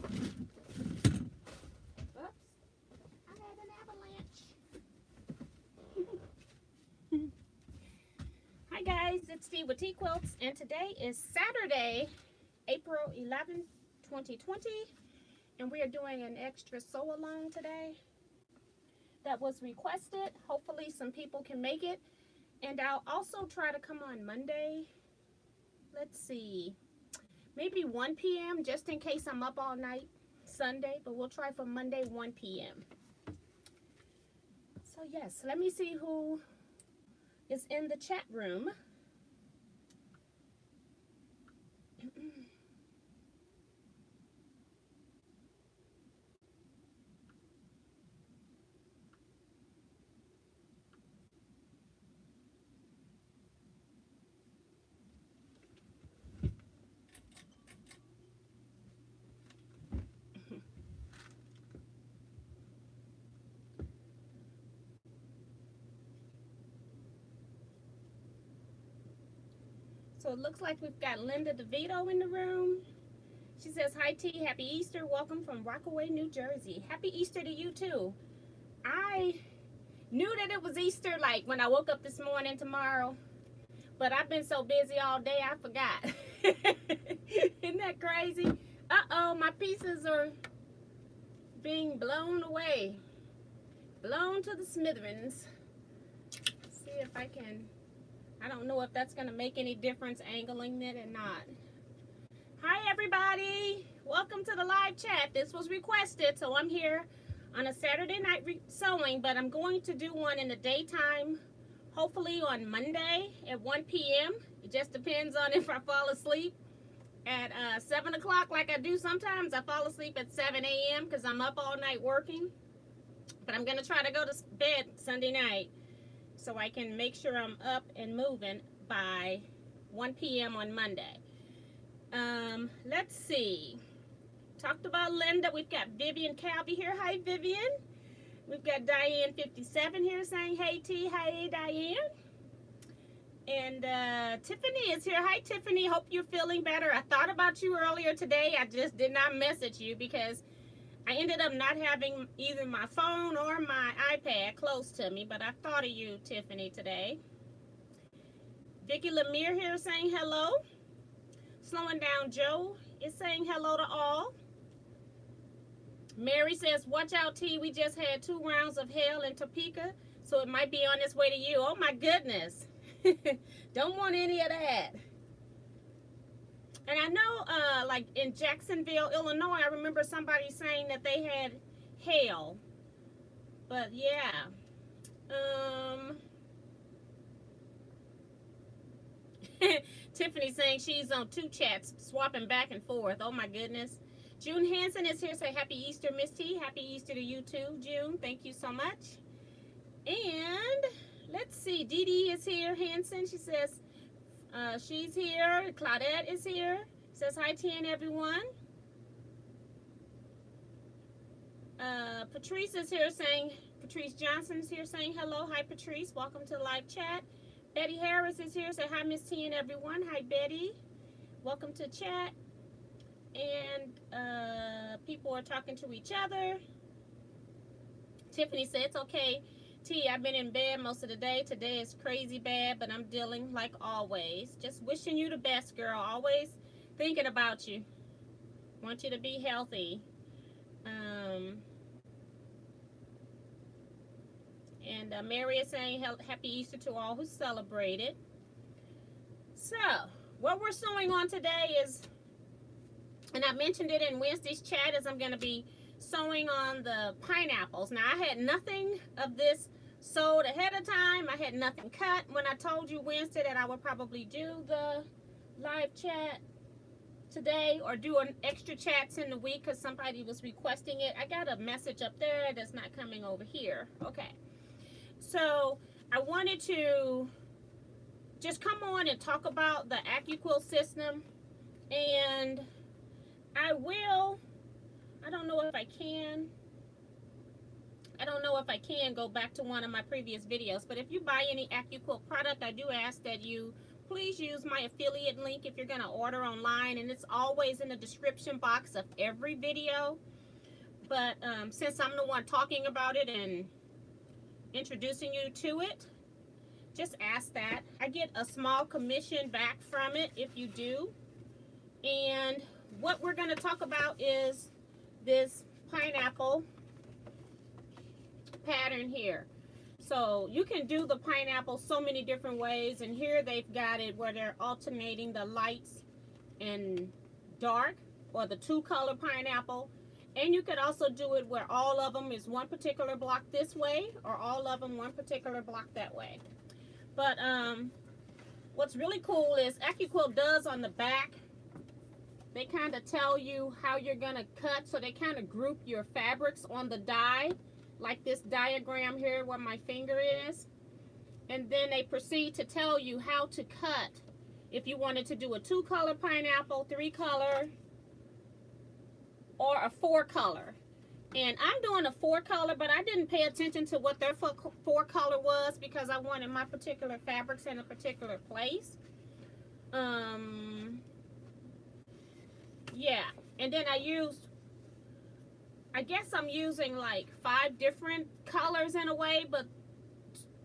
Oops, I had an avalanche. Hi guys, it's Steve with Teaquilts, and today is Saturday, April 11th, 2020, and we are doing an extra sew along today that was requested. Hopefully some people can make it, and I'll also try to come on Monday. Let's see, maybe 1 p.m. just in case I'm up all night Sunday, but we'll try for Monday 1 p.m. So yes, let me see who is in the chat room. So it looks like we've got Linda DeVito in the room. She says, hi T, happy Easter. Welcome from Rockaway, New Jersey. Happy Easter to you too. I knew that it was Easter like when I woke up this morning tomorrow, but I've been so busy all day I forgot. Isn't that crazy? Uh-oh, my pieces are being blown away. Blown to the smithereens. Let's see if I can, I don't know if that's going to make any difference angling it or not. Hi everybody, welcome to the live chat. This was requested, so I'm here on a Saturday night sewing, but I'm going to do one in the daytime, hopefully on Monday at 1 p.m. It just depends on if I fall asleep at 7 o'clock like I do sometimes. I fall asleep at 7 a.m. because I'm up all night working, but I'm going to try to go to bed Sunday night so I can make sure I'm up and moving by 1 p.m. on Monday. Let's see. Talked about Linda. We've got Vivian Calvi here. Hi, Vivian. We've got Diane57 here saying, hey, T. Hi, Diane. And Tiffany is here. Hi, Tiffany. Hope you're feeling better. I thought about you earlier today. I just did not message you because I ended up not having either my phone or my iPad close to me, but I thought of you, Tiffany, today. Vicky Lemire here saying hello. Slowing Down Joe is saying hello to all. Mary says, watch out, T. We just had 2 rounds of hail in Topeka, so it might be on its way to you. Oh, my goodness. Don't want any of that. And I know, like in Jacksonville, Illinois, I remember somebody saying that they had hail. But, yeah. Tiffany saying she's on 2 chats, swapping back and forth. Oh, my goodness. June Hansen is here. Say happy Easter, Miss T. Happy Easter to you too, June. Thank you so much. And let's see. Dee Dee is here. Hansen, she says she's here. Claudette is here. Says hi, T, and everyone. Patrice is here saying, Patrice Johnson is here saying hello. Hi, Patrice. Welcome to the live chat. Betty Harris is here. Say hi, Miss T, and everyone. Hi, Betty. Welcome to chat. And people are talking to each other. Tiffany said, it's okay, T, I've been in bed most of the day. Today is crazy bad, but I'm dealing like always. Just wishing you the best, girl. Always thinking about you. Want you to be healthy. And Mary is saying happy Easter to all who celebrated. So, what we're sewing on today is, and I mentioned it in Wednesday's chat, is I'm going to be sewing on the pineapples. Now, I had nothing of this sewed ahead of time. I had nothing cut when I told you Wednesday that I would probably do the live chat today or do an extra chats in the week because somebody was requesting it. I got a message up there that's not coming over here. Okay. So, I wanted to just come on and talk about the AccuQuilt system, and I don't know if I can go back to one of my previous videos, but if you buy any AccuQuilt product, I do ask that you please use my affiliate link if you're going to order online, and it's always in the description box of every video. But since I'm the one talking about it and introducing you to it, just ask that. I get a small commission back from it if you do. And what we're going to talk about is this pineapple pattern here. So you can do the pineapple so many different ways, and here they've got it where they're alternating the lights and dark, or the two-color pineapple. And you could also do it where all of them is one particular block this way, or all of them one particular block that way. But what's really cool is AccuQuilt does on the back, they kind of tell you how you're going to cut. So they kind of group your fabrics on the die, like this diagram here where my finger is. And then they proceed to tell you how to cut. If you wanted to do a 2-color pineapple, 3-color, or a 4-color. And I'm doing a 4-color, but I didn't pay attention to what their 4-color was because I wanted my particular fabrics in a particular place. Yeah, and then I guess I'm using like 5 different colors in a way, but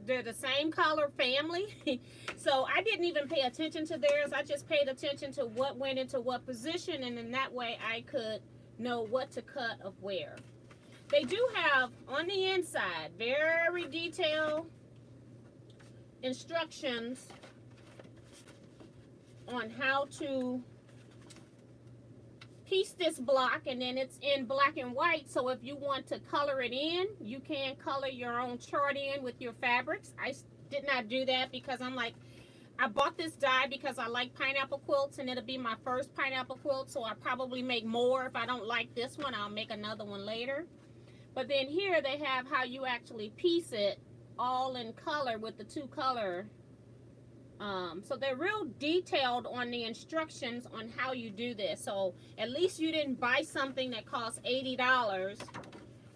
they're the same color family. So I didn't even pay attention to theirs. I just paid attention to what went into what position, and in that way I could know what to cut of where. They do have on the inside very detailed instructions on how to piece this block, and then it's in black and white, so if you want to color it in, you can color your own chart in with your fabrics. I did not do that because I'm like, I bought this die because I like pineapple quilts, and it'll be my first pineapple quilt, so I'll probably make more. If I don't like this one, I'll make another one later. But then here they have how you actually piece it all in color with the 2-color. So they're real detailed on the instructions on how you do this. So at least you didn't buy something that costs $80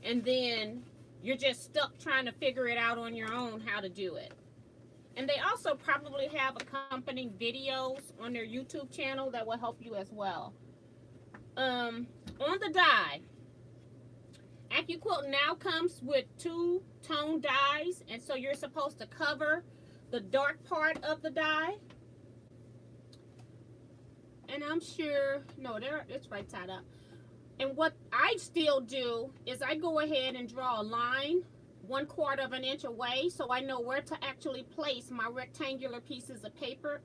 and then you're just stuck trying to figure it out on your own how to do it. And they also probably have accompanying videos on their YouTube channel that will help you as well. On the die, AccuQuilt now comes with 2-tone dies, and so you're supposed to cover the dark part of the die. And I'm sure, no, it's right side up. And what I still do is I go ahead and draw a line 1/4 of an inch away, so I know where to actually place my rectangular pieces of paper,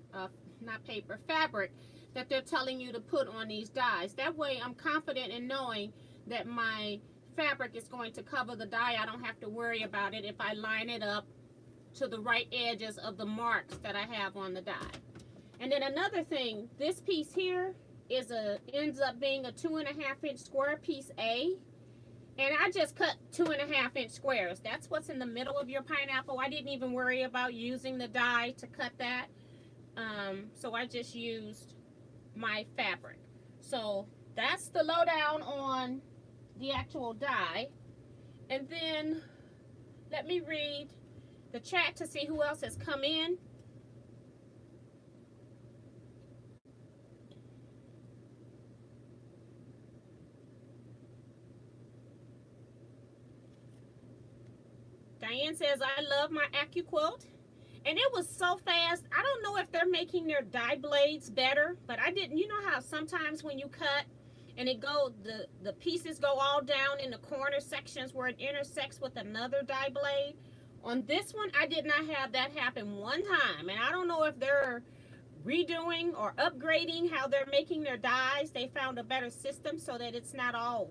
fabric that they're telling you to put on these dies. That way I'm confident in knowing that my fabric is going to cover the die. I don't have to worry about it if I line it up to the right edges of the marks that I have on the die. And then another thing, this piece here ends up being a 2.5-inch square piece A, and I just cut 2.5-inch squares. That's what's in the middle of your pineapple. I didn't even worry about using the die to cut that, so I just used my fabric. So that's the lowdown on the actual die. And then let me read the chat to see who else has come in. Diane says, I love my AccuQuilt. And it was so fast. I don't know if they're making their die blades better, but I didn't. You know how sometimes when you cut and the pieces go all down in the corner sections where it intersects with another die blade? On this one, I did not have that happen one time. And I don't know if they're redoing or upgrading how they're making their dies. They found a better system so that it's not all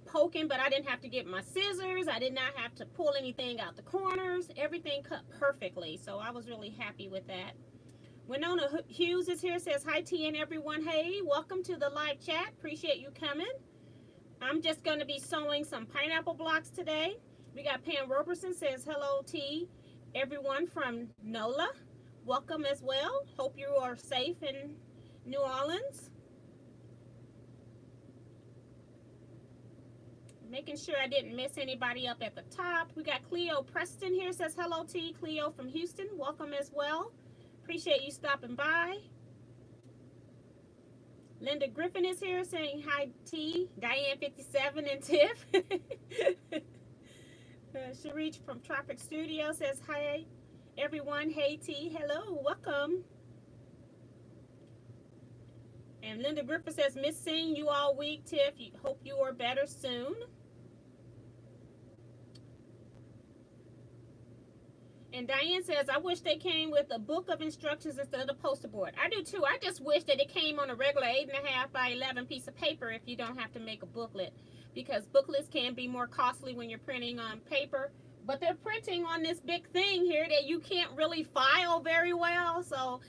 poking, but I didn't have to get my scissors. I did not have to pull anything out the corners. Everything cut perfectly, so I was really happy with that. Winona Hughes is here, says hi T and everyone. Hey, welcome to the live chat. Appreciate you coming. I'm just going to be sewing some pineapple blocks today. We got Pam Roberson says hello T everyone from NOLA. Welcome as well. Hope you are safe in New Orleans. Making sure I didn't miss anybody up at the top. We got Cleo Preston here, says hello T. Cleo from Houston, welcome as well. Appreciate you stopping by. Linda Griffin is here saying hi, T. Diane 57 and Tiff. Sharich from Tropic Studio says hi, everyone. Hey, T. Hello. Welcome. And Linda Griffin says, miss seeing you all week, Tiff. Hope you are better soon. And Diane says, I wish they came with a book of instructions instead of the poster board. I do too. I just wish that it came on a regular 8.5 by 11 piece of paper if you don't have to make a booklet. Because booklets can be more costly when you're printing on paper. But they're printing on this big thing here that you can't really file very well. So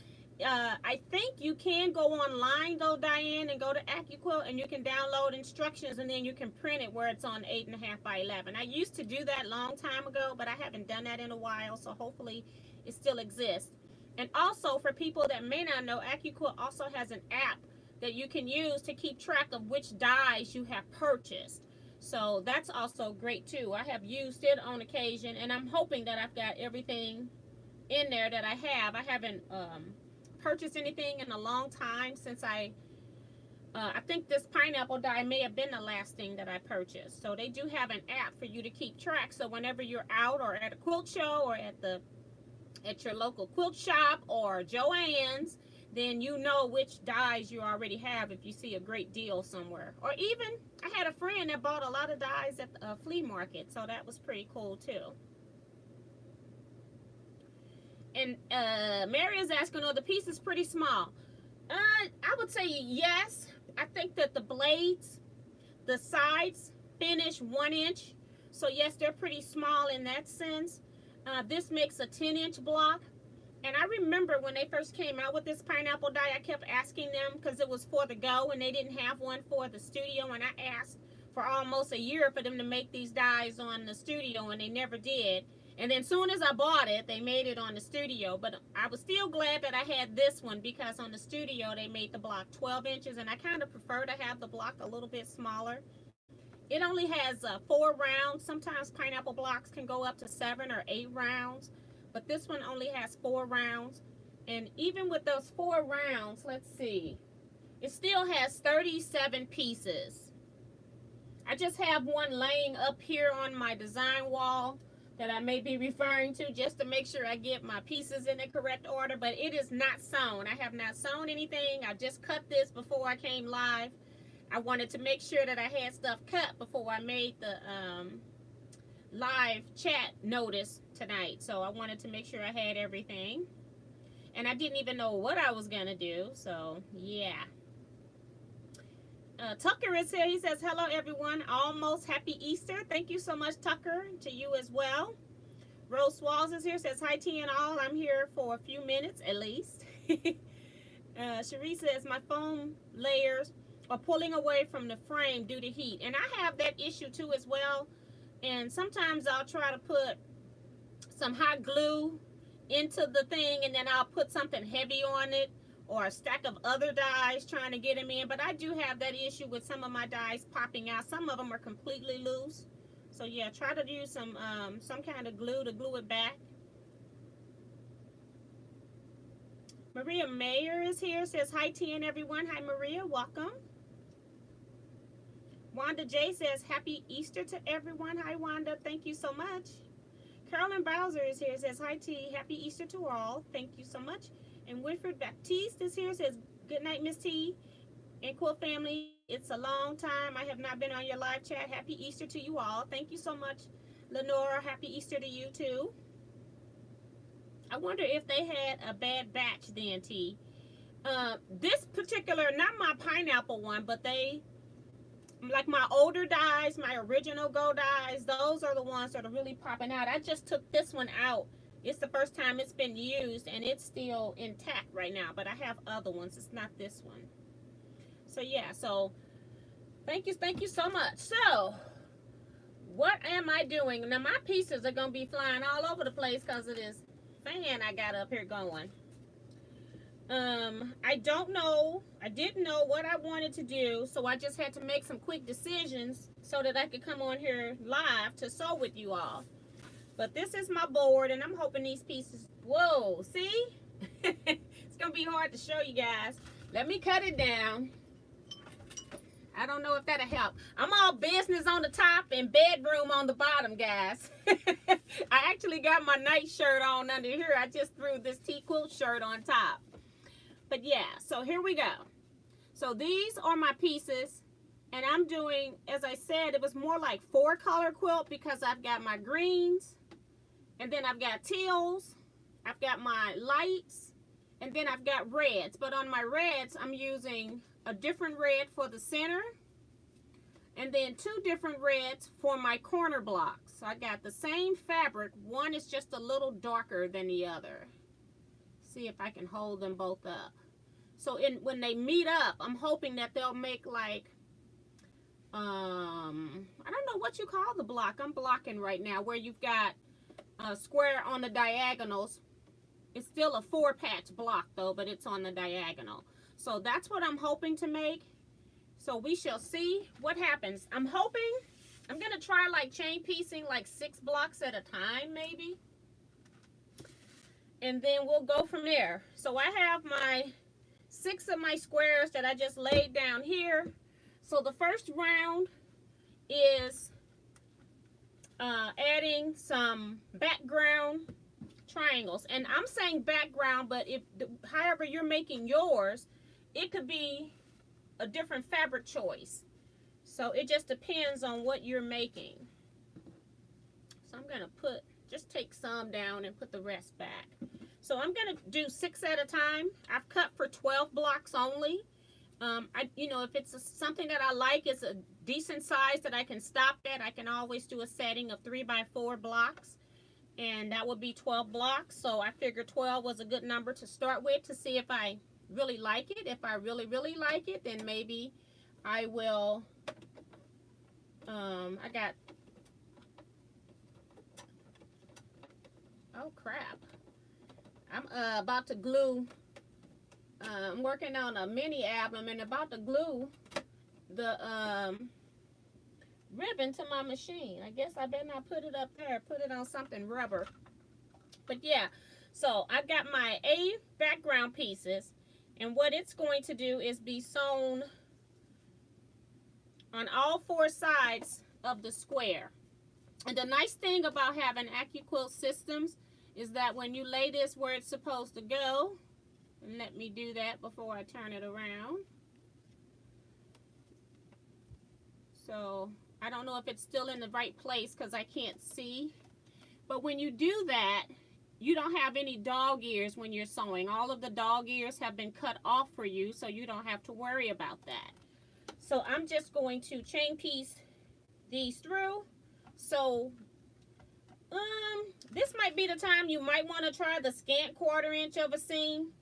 I think you can go online though, Diane, and go to AccuQuilt and you can download instructions and then you can print it where it's on 8.5 by 11. I used to do that a long time ago, but I haven't done that in a while, so hopefully it still exists. And also for people that may not know, AccuQuilt also has an app that you can use to keep track of which dies you have purchased. So that's also great too. I have used it on occasion and I'm hoping that I've got everything in there that I have. I haven't purchased anything in a long time since I think this pineapple die may have been the last thing that I purchased. So they do have an app for you to keep track. So whenever you're out or at a quilt show or at your local quilt shop or Joann's, then you know which dies you already have if you see a great deal somewhere. Or even, I had a friend that bought a lot of dies at the flea market, so that was pretty cool too. And Mary is asking, oh, the piece is pretty small. I would say yes. I think that the blades, the sides finish 1 inch. So yes, they're pretty small in that sense. This makes a 10-inch block. And I remember when they first came out with this pineapple die, I kept asking them because it was for the go and they didn't have one for the studio. And I asked for almost a year for them to make these dies on the studio and they never did. And then soon as I bought it, they made it on the studio. But I was still glad that I had this one because on the studio, they made the block 12 inches. And I kind of prefer to have the block a little bit smaller. It only has 4 rounds. Sometimes pineapple blocks can go up to 7 or 8 rounds. But this one only has 4 rounds. And even with those 4 rounds, let's see. It still has 37 pieces. I just have one laying up here on my design wall that I may be referring to just to make sure I get my pieces in the correct order, but it is not sewn. I have not sewn anything. I just cut this before I came live. I wanted to make sure that I had stuff cut before I made the live chat notice tonight. So I wanted to make sure I had everything. And I didn't even know what I was gonna do, so yeah. Tucker is here. He says, hello everyone, almost happy Easter. Thank you so much, Tucker, to you as well. Rose Swalls is here, says hi T and all. I'm here for a few minutes at least. Cherie says, my foam layers are pulling away from the frame due to heat. And I have that issue too as well. And sometimes I'll try to put some hot glue into the thing and then I'll put something heavy on it, or a stack of other dies trying to get them in. But I do have that issue with some of my dies popping out. Some of them are completely loose. So yeah, try to use some kind of glue to glue it back. Maria Mayer is here, says hi T and everyone. Hi Maria, welcome. Wanda J says happy Easter to everyone. Hi Wanda, thank you so much. Carolyn Bowser is here, says hi T, happy Easter to all. Thank you so much. And Winfred Baptiste is here, says, good night, Miss T and Quilt family. It's a long time. I have not been on your live chat. Happy Easter to you all. Thank you so much, Lenora. Happy Easter to you, too. I wonder if they had a bad batch then, T. This particular, not my pineapple one, but they, like my older dies, my original Go dies, those are the ones that are really popping out. I just took this one out. It's the first time it's been used and it's still intact right now, but I have other ones. It's not this one. So yeah, so thank you so much. So what am I doing? Now my pieces are gonna be flying all over the place because of this fan I got up here going. I don't know. I didn't know what I wanted to do, so I just had to make some quick decisions so that I could come on here live to sew with you all. But this is my board, and I'm hoping these pieces, whoa, see? It's gonna be hard to show you guys. Let me cut it down. I don't know if that'll help. I'm all business on the top and bedroom on the bottom, guys. I actually got my night shirt on under here. I just threw this Teaquilt shirt on top. But yeah, so here we go. So these are my pieces. And I'm doing, as I said, it was more like 4-color quilt because I've got my greens. And then I've got teals. I've got my lights. And then I've got reds. But on my reds, I'm using a different red for the center, and then 2 different reds for my corner blocks. So I got the same fabric. One is just a little darker than the other. See if I can hold them both up. So when they meet up, I'm hoping that they'll make like, I don't know what you call the block I'm blocking right now, where you've got a square on the diagonals. It's still a 4-patch block though, but it's on the diagonal. So that's what I'm hoping to make. So we shall see what happens. I'm hoping, I'm going to try like chain piecing like 6 blocks at a time maybe. And then we'll go from there. So I have my 6 of my squares that I just laid down here. So the first round is adding some background triangles. And I'm saying background, but if however you're making yours, it could be a different fabric choice. So it just depends on what you're making. So I'm going to just take some down and put the rest back. So I'm going to do 6 at a time. I've cut for 12 blocks only. You know, if it's something that I like, it's a decent size that I can stop at, I can always do a setting of 3x4 blocks. And that would be 12 blocks. So I figured 12 was a good number to start with to see if I really like it. If I really like it, then maybe I will oh crap, I'm about to glue, I'm working on a mini album and about to glue the ribbon to my machine. I guess I better not put it up there, put it on something rubber. But yeah, so I've got my background pieces. And what it's going to do is be sewn on all 4 sides of the square. And the nice thing about having AccuQuilt systems is that when you lay this where it's supposed to go, and let me do that before I turn it around. So I don't know if it's still in the right place because I can't see. But when you do that, you don't have any dog ears when you're sewing. All of the dog ears have been cut off for you, so you don't have to worry about that. So I'm just going to chain piece these through. So this might be the time you might want to try the scant 1/4 inch of a seam.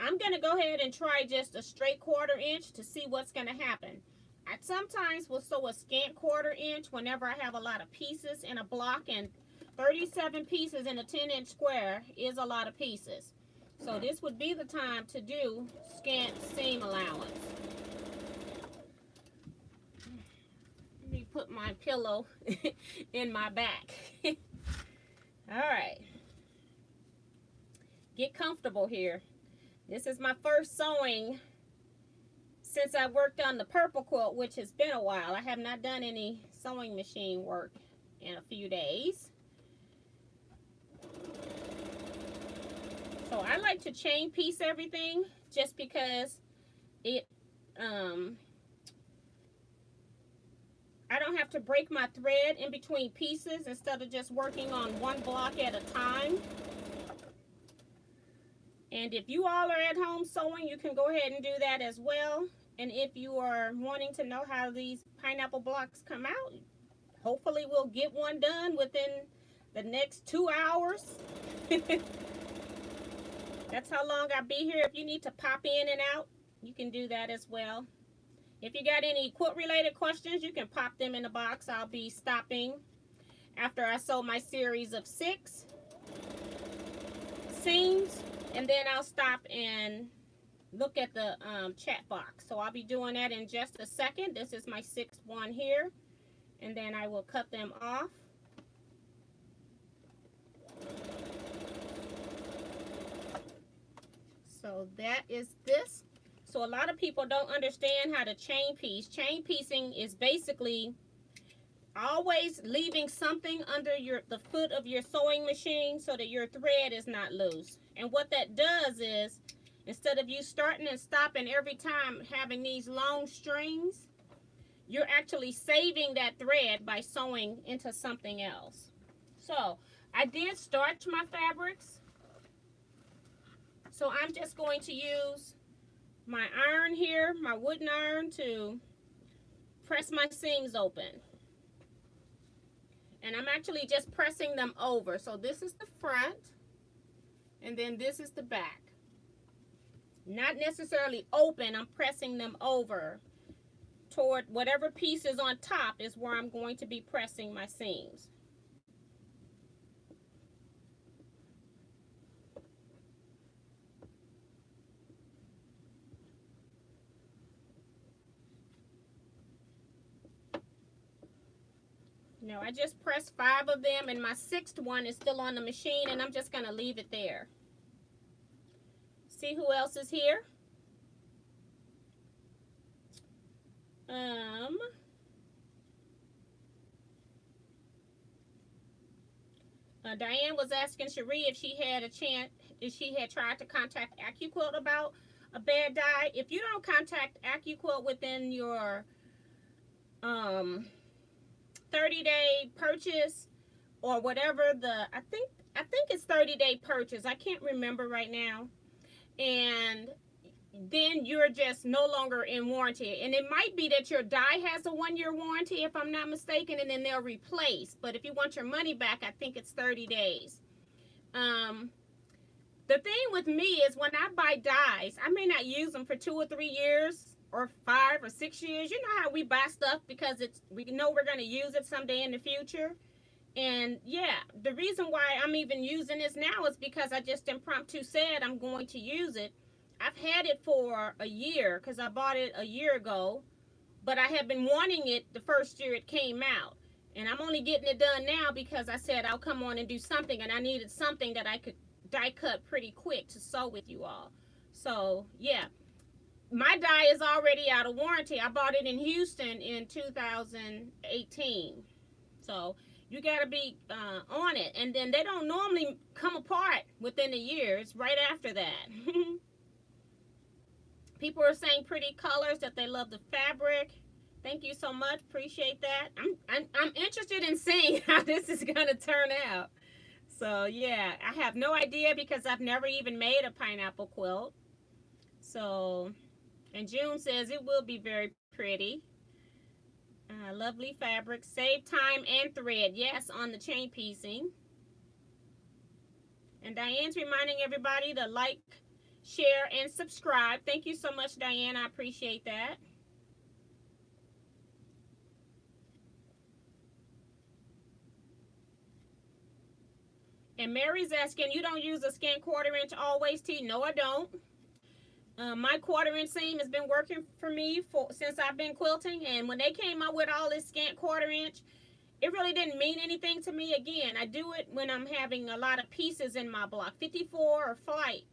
I'm going to go ahead and try just a straight 1/4 inch to see what's going to happen. I sometimes will sew a scant 1/4 inch whenever I have a lot of pieces in a block, and 37 pieces in a 10-inch square is a lot of pieces. So this would be the time to do scant seam allowance. Let me put my pillow in my back. All right. Get comfortable here. This is my first sewing since I worked on the purple quilt, which has been a while. I have not done any sewing machine work in a few days. So I like to chain piece everything just because it, I don't have to break my thread in between pieces instead of just working on one block at a time. And if you all are at home sewing, you can go ahead and do that as well. And if you are wanting to know how these pineapple blocks come out, hopefully we'll get one done within the next 2 hours. That's how long I'll be here. If you need to pop in and out, you can do that as well. If you got any quilt related questions, you can pop them in the box. I'll be stopping after I sew my series of 6 seams, and then I'll stop and look at the chat box. So I'll be doing that in just a second. This is my 6th one here, and then I will cut them off. So that is this. So a lot of people don't understand how to chain piece. Chain piecing is basically always leaving something under the foot of your sewing machine so that your thread is not loose. And what that does is, instead of you starting and stopping every time having these long strings, you're actually saving that thread by sewing into something else. So I did starch my fabrics. So I'm just going to use my iron here, my wooden iron, to press my seams open. And I'm actually just pressing them over. So this is the front, and then this is the back. Not necessarily open, I'm pressing them over toward whatever piece is on top is where I'm going to be pressing my seams. Now I just pressed 5 of them, and my 6th one is still on the machine, and I'm just going to leave it there. See who else is here? Diane was asking Cherie if she had a chance, if she had tried to contact AccuQuilt about a bad dye. If you don't contact AccuQuilt within your 30-day purchase, or whatever I think it's 30-day purchase. I can't remember right now. And then you're just no longer in warranty. And it might be that your dye has a 1-year warranty, if I'm not mistaken, and then they'll replace. But if you want your money back, I think it's 30 days. The thing with me is when I buy dyes, I may not use them for 2 or 3 years, or 5 or 6 years. You know how we buy stuff because we know we're going to use it someday in the future. And yeah, the reason why I'm even using this now is because I just impromptu said I'm going to use it. I've had it for a year because I bought it a year ago, but I have been wanting it the first year it came out. And I'm only getting it done now because I said I'll come on and do something, and I needed something that I could die cut pretty quick to sew with you all. So yeah, my dye is already out of warranty. I bought it in Houston in 2018. So you got to be on it. And then they don't normally come apart within a year. It's right after that. People are saying pretty colors, that they love the fabric. Thank you so much. Appreciate that. I'm interested in seeing how this is going to turn out. So yeah, I have no idea because I've never even made a pineapple quilt. So, and June says it will be very pretty. Lovely fabric. Save time and thread. Yes, on the chain piecing. And Diane's reminding everybody to like, share, and subscribe. Thank you so much, Diane. I appreciate that. And Mary's asking, you don't use a scant 1/4 inch always T? No, I don't. My 1/4 inch seam has been working for me since I've been quilting, and when they came out with all this scant 1/4 inch, it really didn't mean anything to me. Again, I do it when I'm having a lot of pieces in my block. 54 or flight,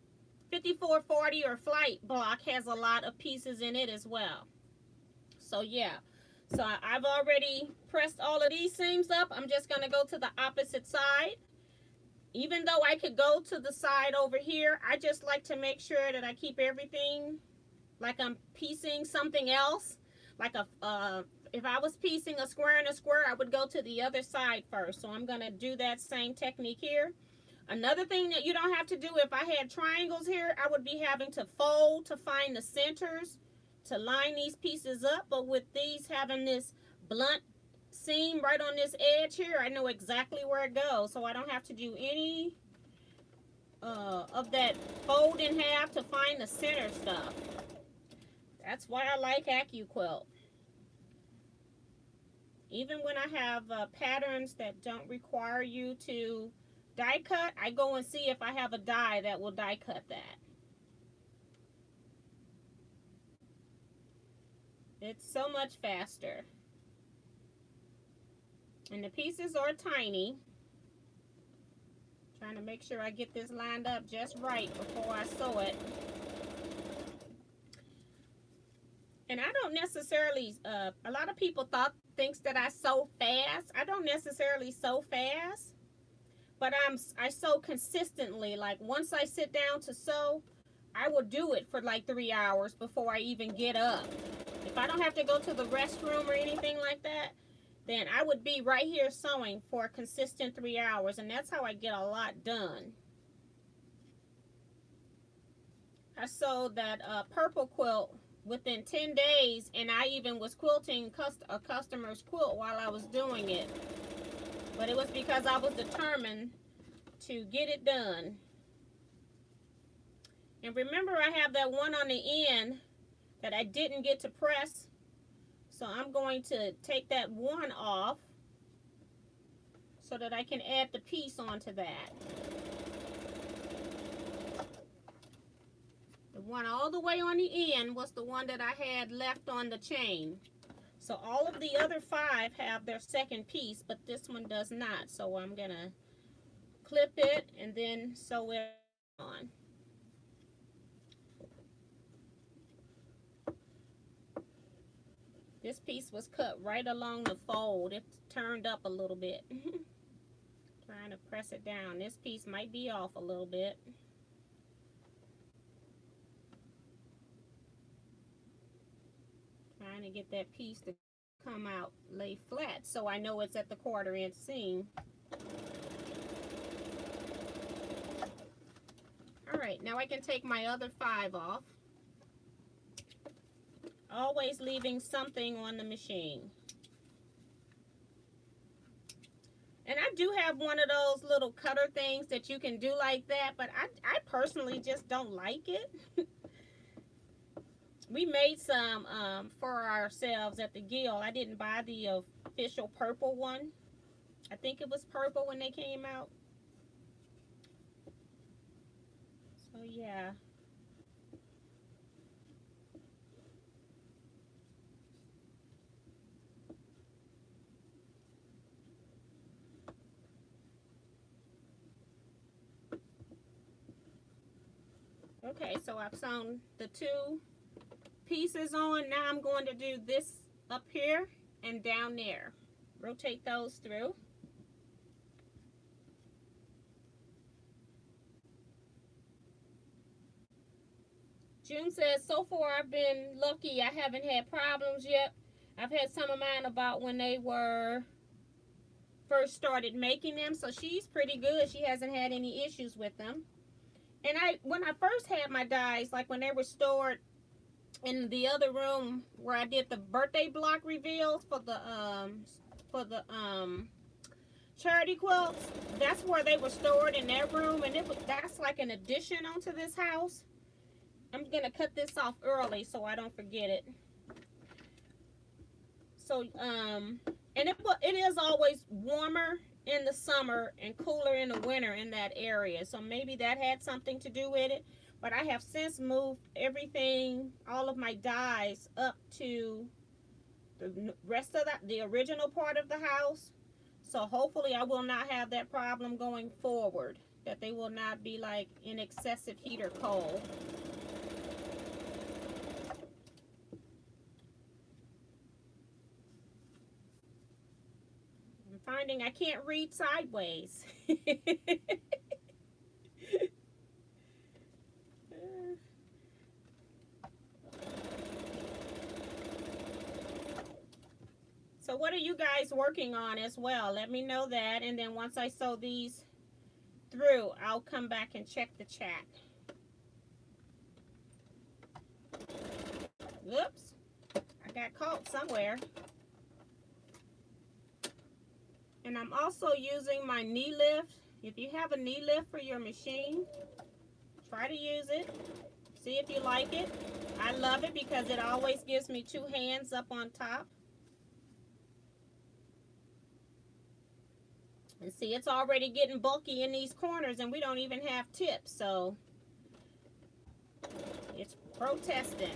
5440 or flight block has a lot of pieces in it as well. So yeah, so I've already pressed all of these seams up. I'm just going to go to the opposite side. Even though I could go to the side over here, I just like to make sure that I keep everything like I'm piecing something else. Like if I was piecing a square and a square, I would go to the other side first. So I'm going to do that same technique here. Another thing that you don't have to do, if I had triangles here, I would be having to fold to find the centers to line these pieces up. But with these having this blunt seam right on this edge here, I know exactly where it goes, so I don't have to do any of that fold in half to find the center stuff. That's why I like AccuQuilt. Even when I have patterns that don't require you to die cut, I go and see if I have a die that will die cut that. It's so much faster. And the pieces are tiny. Trying to make sure I get this lined up just right before I sew it. don't necessarily, a lot of people thinks that I sew fast. I don't necessarily sew fast, but I sew consistently. Like once I sit down to sew, I will do it for like 3 hours before I even get up. If I don't have to go to the restroom or anything like that, then I would be right here sewing for a consistent 3 hours, and that's how I get a lot done. I sewed that purple quilt within 10 days, and I even was quilting a customer's quilt while I was doing it. But it was because I was determined to get it done. And remember, I have that one on the end that I didn't get to press. So I'm going to take that one off so that I can add the piece onto that. The one all the way on the end was the one that I had left on the chain. So all of the other 5 have their second piece, but this one does not. So I'm gonna clip it and then sew it on. This piece was cut right along the fold. It turned up a little bit. Trying to press it down. This piece might be off a little bit. Trying to get that piece to come out, lay flat, so I know it's at the 1/4 inch seam. Alright, now I can take my other 5 off. Always leaving something on the machine. And I do have one of those little cutter things that you can do like that, but I personally just don't like it. We made some for ourselves at the Guild. I didn't buy the official purple one. I think it was purple when they came out. So yeah. Okay, so I've sewn the 2 pieces on. Now I'm going to do this up here and down there. Rotate those through. June says, so far I've been lucky. I haven't had problems yet. I've had some of mine about when they were first started making them, so she's pretty good. She hasn't had any issues with them. And when I first had my dies, like when they were stored in the other room where I did the birthday block reveals for the charity quilts, that's where they were stored, in that room, and that's like an addition onto this house. I'm gonna cut this off early so I don't forget it. So and it is always warmer in the summer and cooler in the winter in that area, so maybe that had something to do with it. But I have since moved everything, all of my dies, up to the rest of the original part of the house. So hopefully I will not have that problem going forward, that they will not be like in excessive heat or cold. I'm finding I can't read sideways. So what are you guys working on as well? Let me know that, and then once I sew these through, I'll come back and check the chat. Oops, I got caught somewhere. And I'm also using my knee lift. If you have a knee lift for your machine, try to use it. See if you like it. I love it because it always gives me 2 hands up on top. And see, it's already getting bulky in these corners and we don't even have tips, so it's protesting.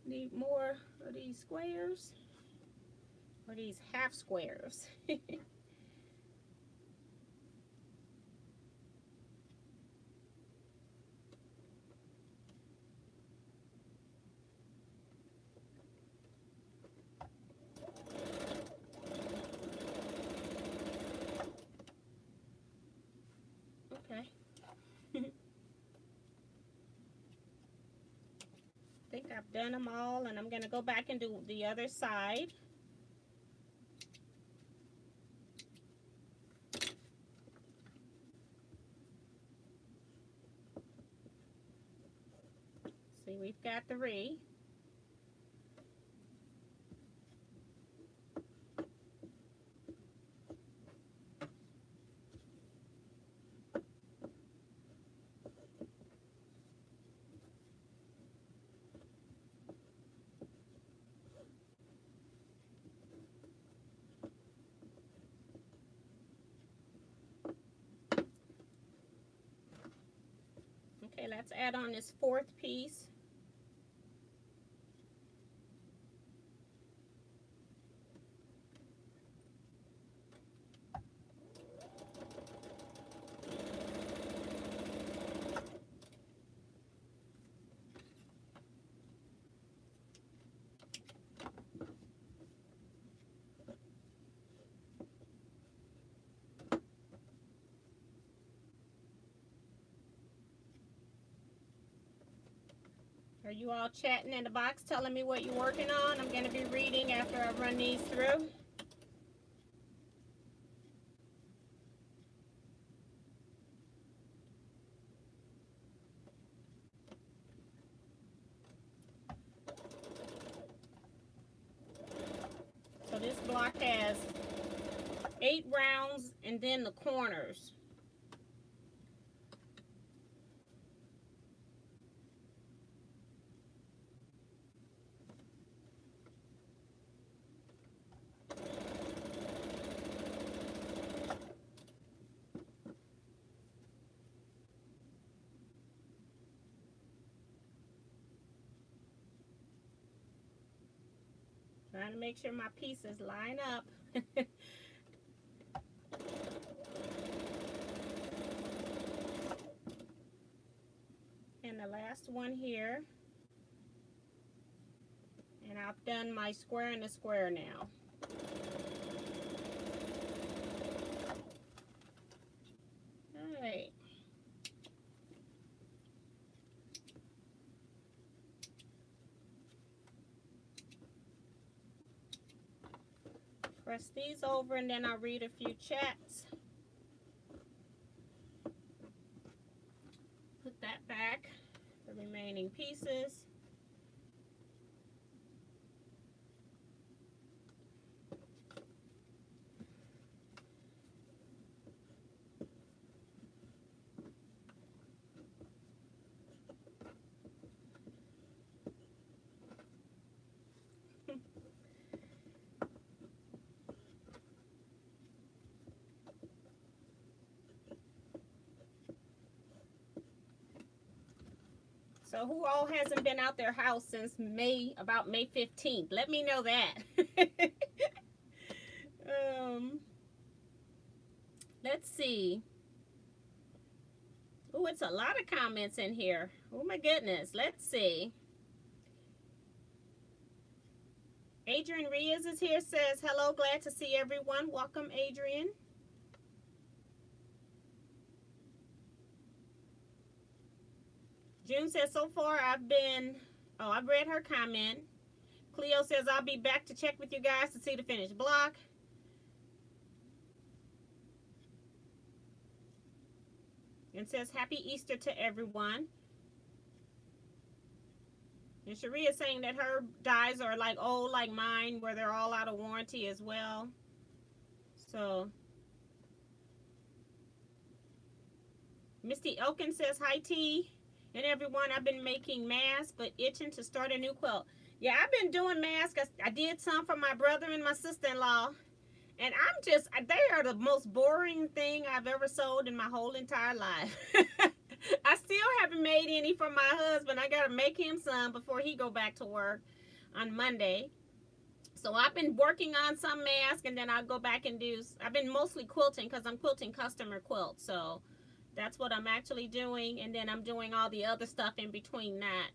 Need more of these squares, or these half squares. done them all, and I'm going to go back and do the other side. See, we've got 3. Okay, let's add on this 4th piece. Are you all chatting in the box telling me what you're working on? I'm going to be reading after I run these through. So this block has 8 rounds and then the corners. Trying to make sure my pieces line up. And the last one here. And I've done my square and a square now. All right. Press these over and then I'll read a few chats. Put that back, the remaining pieces. So who all hasn't been out their house since about May 15th? Let me know that. Let's see. Oh, it's a lot of comments in here. Oh my goodness. Let's see. Adrian Riaz is here, says, hello, glad to see everyone. Welcome, Adrian. June says, so far I've read her comment. Cleo says, I'll be back to check with you guys to see the finished block. And says, happy Easter to everyone. And Sharia is saying that her dies are like old like mine, where they're all out of warranty as well. So Misty Elkin says, hi T and everyone. I've been making masks but itching to start a new quilt. Yeah, I've been doing masks. I did some for my brother and my sister-in-law. And they are the most boring thing I've ever sold in my whole entire life. I still haven't made any for my husband. I got to make him some before he go back to work on Monday. So I've been working on some masks, and then I'll go back and I've been mostly quilting because I'm quilting customer quilts. So that's what I'm actually doing. And then I'm doing all the other stuff in between that.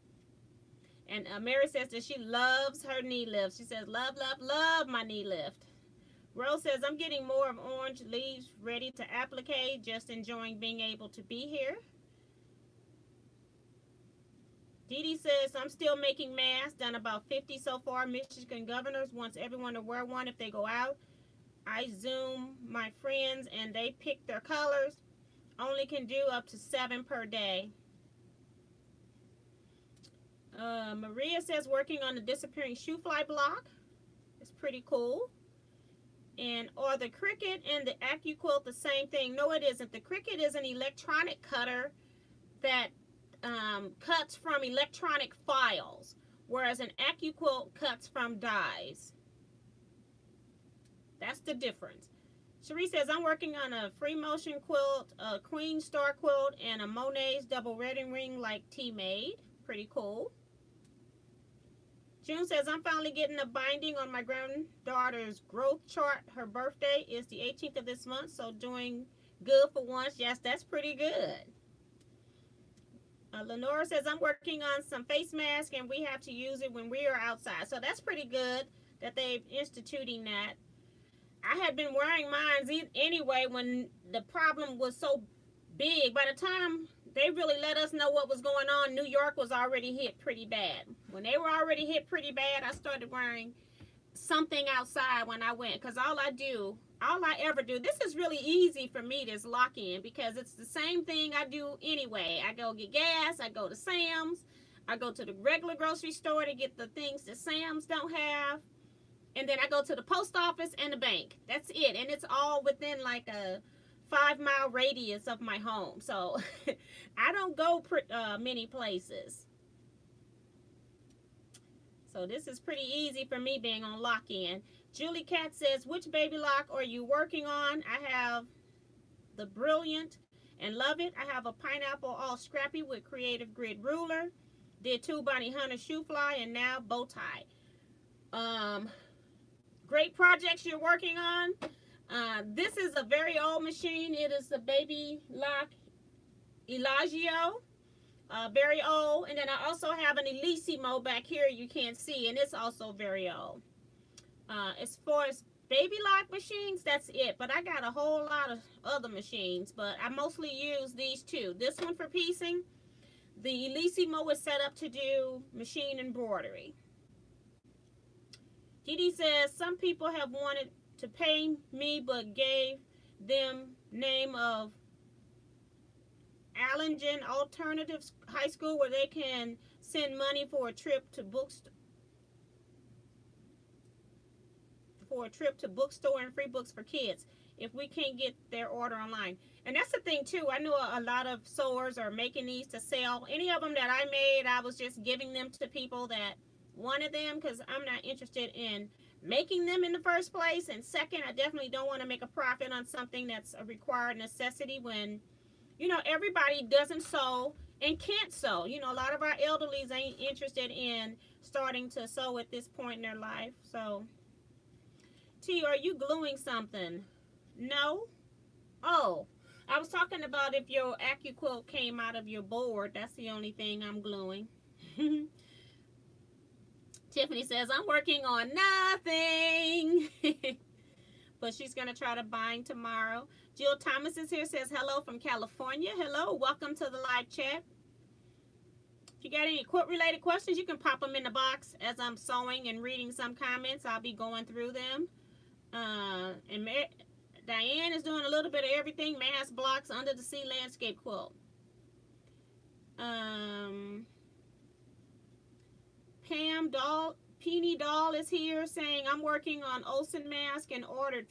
And Mary says that she loves her knee lift. She says, love, love, love my knee lift. Rose says, I'm getting more of orange leaves ready to applique. Just enjoying being able to be here. Dee Dee says, I'm still making masks, done about 50 so far. Michigan governors wants everyone to wear one if they go out. I Zoom my friends and they pick their colors. Only can do up to 7 per day. Maria says, working on the disappearing shoe fly block. It's pretty cool. And are the Cricut and the AccuQuilt the same thing? No, it isn't. The Cricut is an electronic cutter that cuts from electronic files, whereas an AccuQuilt cuts from dies. That's the difference. Cherie says, I'm working on a free motion quilt, a Queen Star quilt, and a Monet's double wedding ring like T made. Pretty cool. June says, I'm finally getting a binding on my granddaughter's growth chart. Her birthday is the 18th of this month, so doing good for once. Yes, that's pretty good. Lenora says, I'm working on some face mask, and we have to use it when we are outside. So that's pretty good that they're instituting that. I had been wearing mine anyway when the problem was so big. By the time they really let us know what was going on, New York was already hit pretty bad. When they were already hit pretty bad, I started wearing something outside when I went. Because all I ever do, this is really easy for me, this lock-in, because it's the same thing I do anyway. I go get gas, I go to Sam's, I go to the regular grocery store to get the things that Sam's don't have. And then I go to the post office and the bank. That's it. And it's all within like a 5-mile radius of my home. So I don't go many places. So this is pretty easy for me being on lock-in. Julie Cat says, which baby lock are you working on? I have the Brilliant and Love It. I have a pineapple all scrappy with creative grid ruler. Did 2 Bonnie Hunter shoe fly and now bow tie. Great projects you're working on. This is a very old machine. It is the Baby Lock Elagio. Very old. And then I also have an Elissimo back here you can't see, and it's also very old. As far as baby lock machines, that's it. But I got a whole lot of other machines, but I mostly use these two. This one for piecing. The Elissimo is set up to do machine embroidery. Dee Dee says, some people have wanted to pay me but gave them name of Allingen Alternative High School where they can send money for a trip to bookstore and free books for kids if we can't get their order online. And that's the thing too. I know a lot of sewers are making these to sell. Any of them that I made, I was just giving them to people that wanted them because I'm not interested in making them in the first place. And second, I definitely don't want to make a profit on something that's a required necessity when, you know, everybody doesn't sew and can't sew. You know, a lot of our elderlies ain't interested in starting to sew at this point in their life. So, T, are you gluing something? No? Oh, I was talking about if your AccuQuilt came out of your board. That's the only thing I'm gluing. Tiffany says, I'm working on nothing. But she's going to try to bind tomorrow. Jill Thomas is here, says hello from California. Hello, welcome to the live chat. If you got any quilt-related questions, you can pop them in the box as I'm sewing and reading some comments. I'll be going through them. And Diane is doing a little bit of everything. Mass blocks under the sea landscape quilt. Pam Doll, Peony Doll is here saying, I'm working on Olsen mask and ordered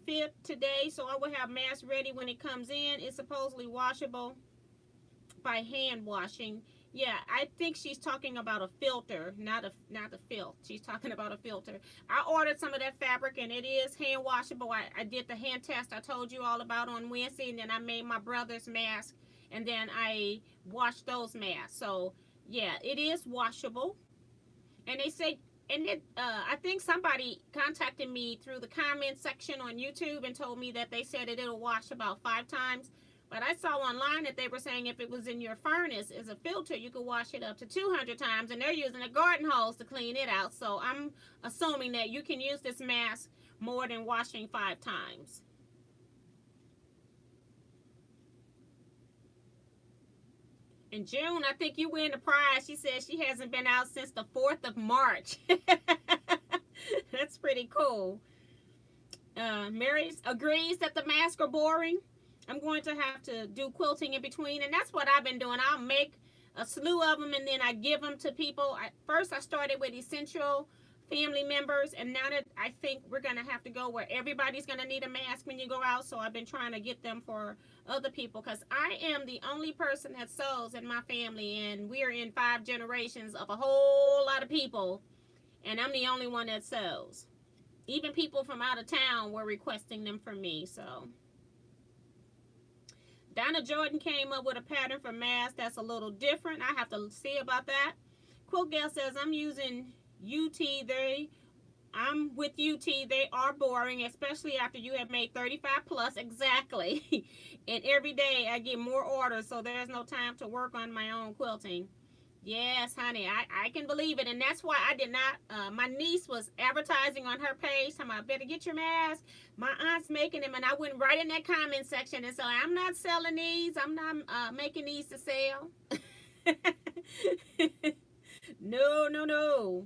fit today, so I will have mask ready when it comes in. It's supposedly washable by hand washing. Yeah, I think she's talking about a filter, not a filth. She's talking about a filter. I ordered some of that fabric and it is hand washable. I did the hand test I told you all about on Wednesday, and then I made my brother's mask and then I washed those masks. So yeah, it is washable. And they say, and it, I think somebody contacted me through the comment section on YouTube and told me that they said that it'll wash about 5 times. But I saw online that they were saying if it was in your furnace as a filter, you could wash it up to 200 times. And they're using a garden hose to clean it out. So I'm assuming that you can use this mask more than washing 5 times. In June, I think you win the prize. She says she hasn't been out since the 4th of March. That's pretty cool. Mary agrees that the masks are boring. I'm going to have to do quilting in between, and that's what I've been doing. I'll make a slew of them, and then I give them to people. First, I started with essential family members, and now that I think we're going to have to go where everybody's going to need a mask when you go out, so I've been trying to get them for other people, because I am the only person that sews in my family, and we're in 5 generations of a whole lot of people, and I'm the only one that sews. Even people from out of town were requesting them from me. So Donna Jordan came up with a pattern for masks that's a little different. I have to see about that. Quilt Gal says, I'm using UT. I'm with UT. They are boring, especially after you have made 35 plus. Exactly. And every day I get more orders, so there's no time to work on my own quilting. Yes, honey, I can believe it. And that's why I did not, my niece was advertising on her page, talking about, better get your mask. My aunt's making them, and I went right in that comment section and said, I'm not selling these. I'm not making these to sell. No.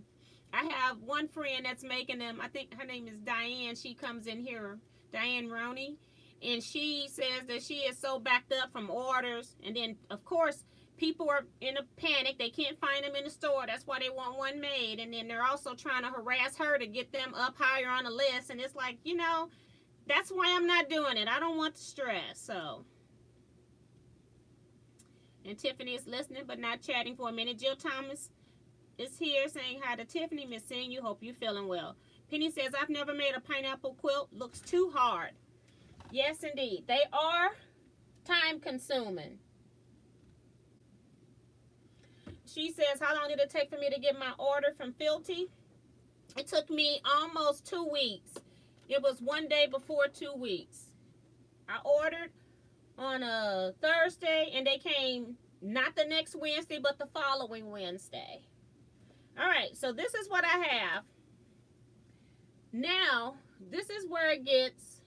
I have one friend that's making them. I think her name is Diane. She comes in here, Diane Roney. And she says that she is so backed up from orders. And then, of course, people are in a panic. They can't find them in the store. That's why they want one made. And then they're also trying to harass her to get them up higher on the list. And it's like, you know, that's why I'm not doing it. I don't want the stress. So. And Tiffany is listening but not chatting for a minute. Jill Thomas is here saying hi to Tiffany. Miss seeing you. Hope you're feeling well. Penny says, I've never made a pineapple quilt. Looks too hard. Yes, indeed. They are time consuming. She says, how long did it take for me to get my order from Filty? It took me almost 2 weeks. It was one day before 2 weeks. I ordered on a Thursday, and they came not the next Wednesday, but the following Wednesday. All right, so this is what I have. Now, this is where it gets,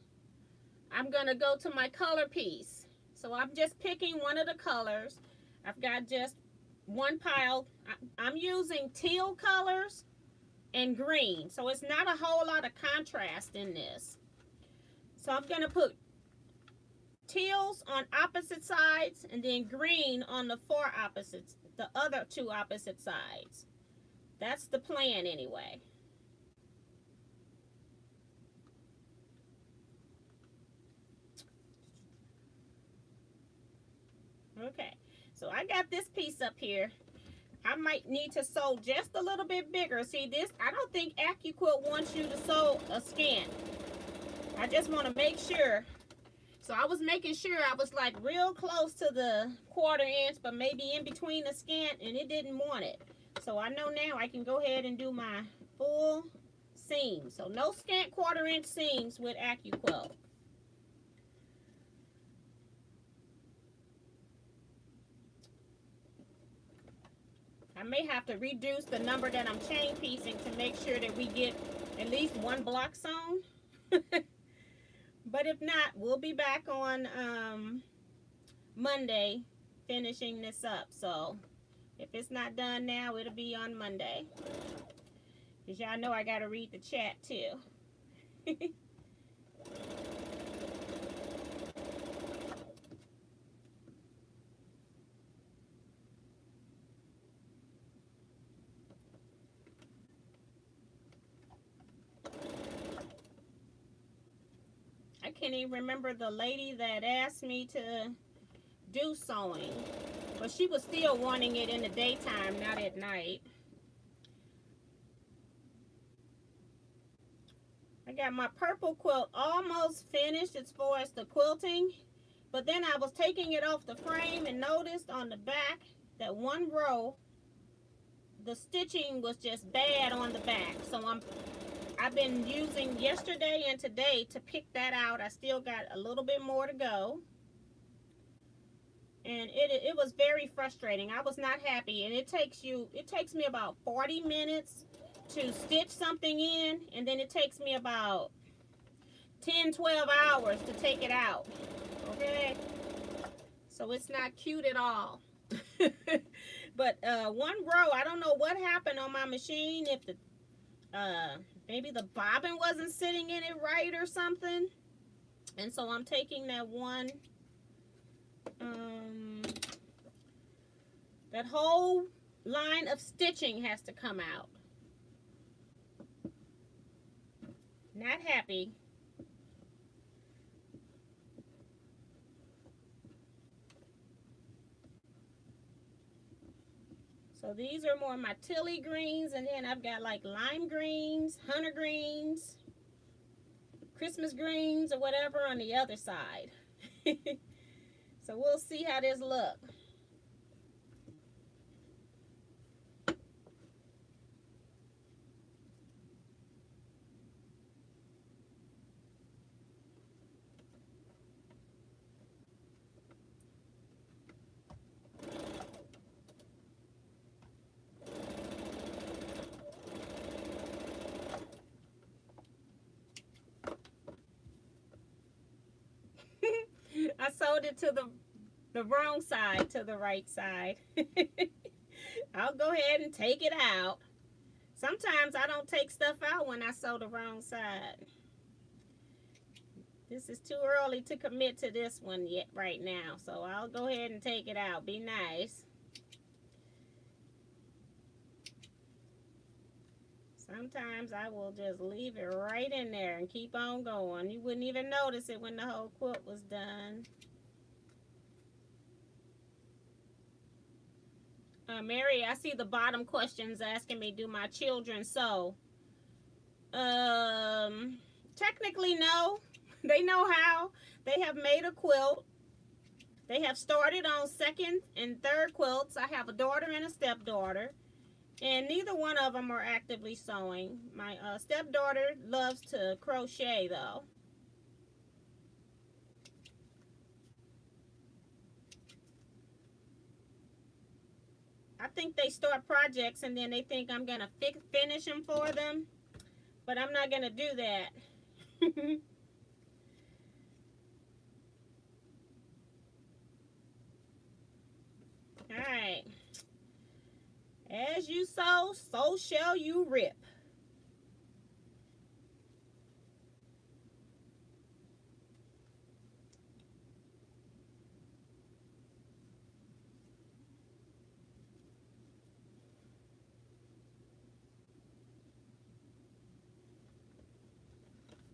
I'm going to go to my color piece. So I'm just picking one of the colors. I've got just one pile. I'm using teal colors and green, so it's not a whole lot of contrast in this. So I'm going to put teals on opposite sides and then green on the the other 2 opposite sides. That's the plan anyway. Okay, so I got this piece up here. I might need to sew just a little bit bigger. See this, I don't think AccuQuilt wants you to sew a scant. I just want to make sure. So I was making sure I was like real close to the 1/4 inch, but maybe in between the scant, and it didn't want it. So I know now I can go ahead and do my full seam. So no scant 1/4 inch seams with AccuQuilt. I may have to reduce the number that I'm chain piecing to make sure that we get at least 1 block sewn. But if not, we'll be back on Monday finishing this up. So if it's not done now, it'll be on Monday. Because y'all know I got to read the chat too. I can't even remember the lady that asked me to do sewing, but she was still wanting it in the daytime, not at night. I got my purple quilt almost finished as far as the quilting, but then I was taking it off the frame and noticed on the back that one row, the stitching was just bad on the back. So I've been using yesterday and today to pick that out. I still got a little bit more to go. And it was very frustrating. I was not happy. And it takes me about 40 minutes to stitch something in. And then it takes me about 10, 12 hours to take it out. Okay? So it's not cute at all. But one row, I don't know what happened on my machine. If the maybe the bobbin wasn't sitting in it right or something. And so I'm taking that one, that whole line of stitching has to come out. Not happy. So these are more my Tilly greens, and then I've got like lime greens, hunter greens, Christmas greens, or whatever on the other side. So we'll see how this looks. I sewed it to the wrong side, to the right side. I'll go ahead and take it out. Sometimes I don't take stuff out when I sew the wrong side. This is too early to commit to this one yet right now, so I'll go ahead and take it out. Be nice. Sometimes I will just leave it right in there and keep on going. You wouldn't even notice it when the whole quilt was done. Mary, I see the bottom questions asking me, do my children sew? Technically, no. They know how. They have made a quilt. They have started on second and third quilts. I have a daughter and a stepdaughter. And neither one of them are actively sewing. My stepdaughter loves to crochet, though. I think they start projects and then they think I'm going to finish them for them. But I'm not going to do that. Alright. As you sow, so shall you rip.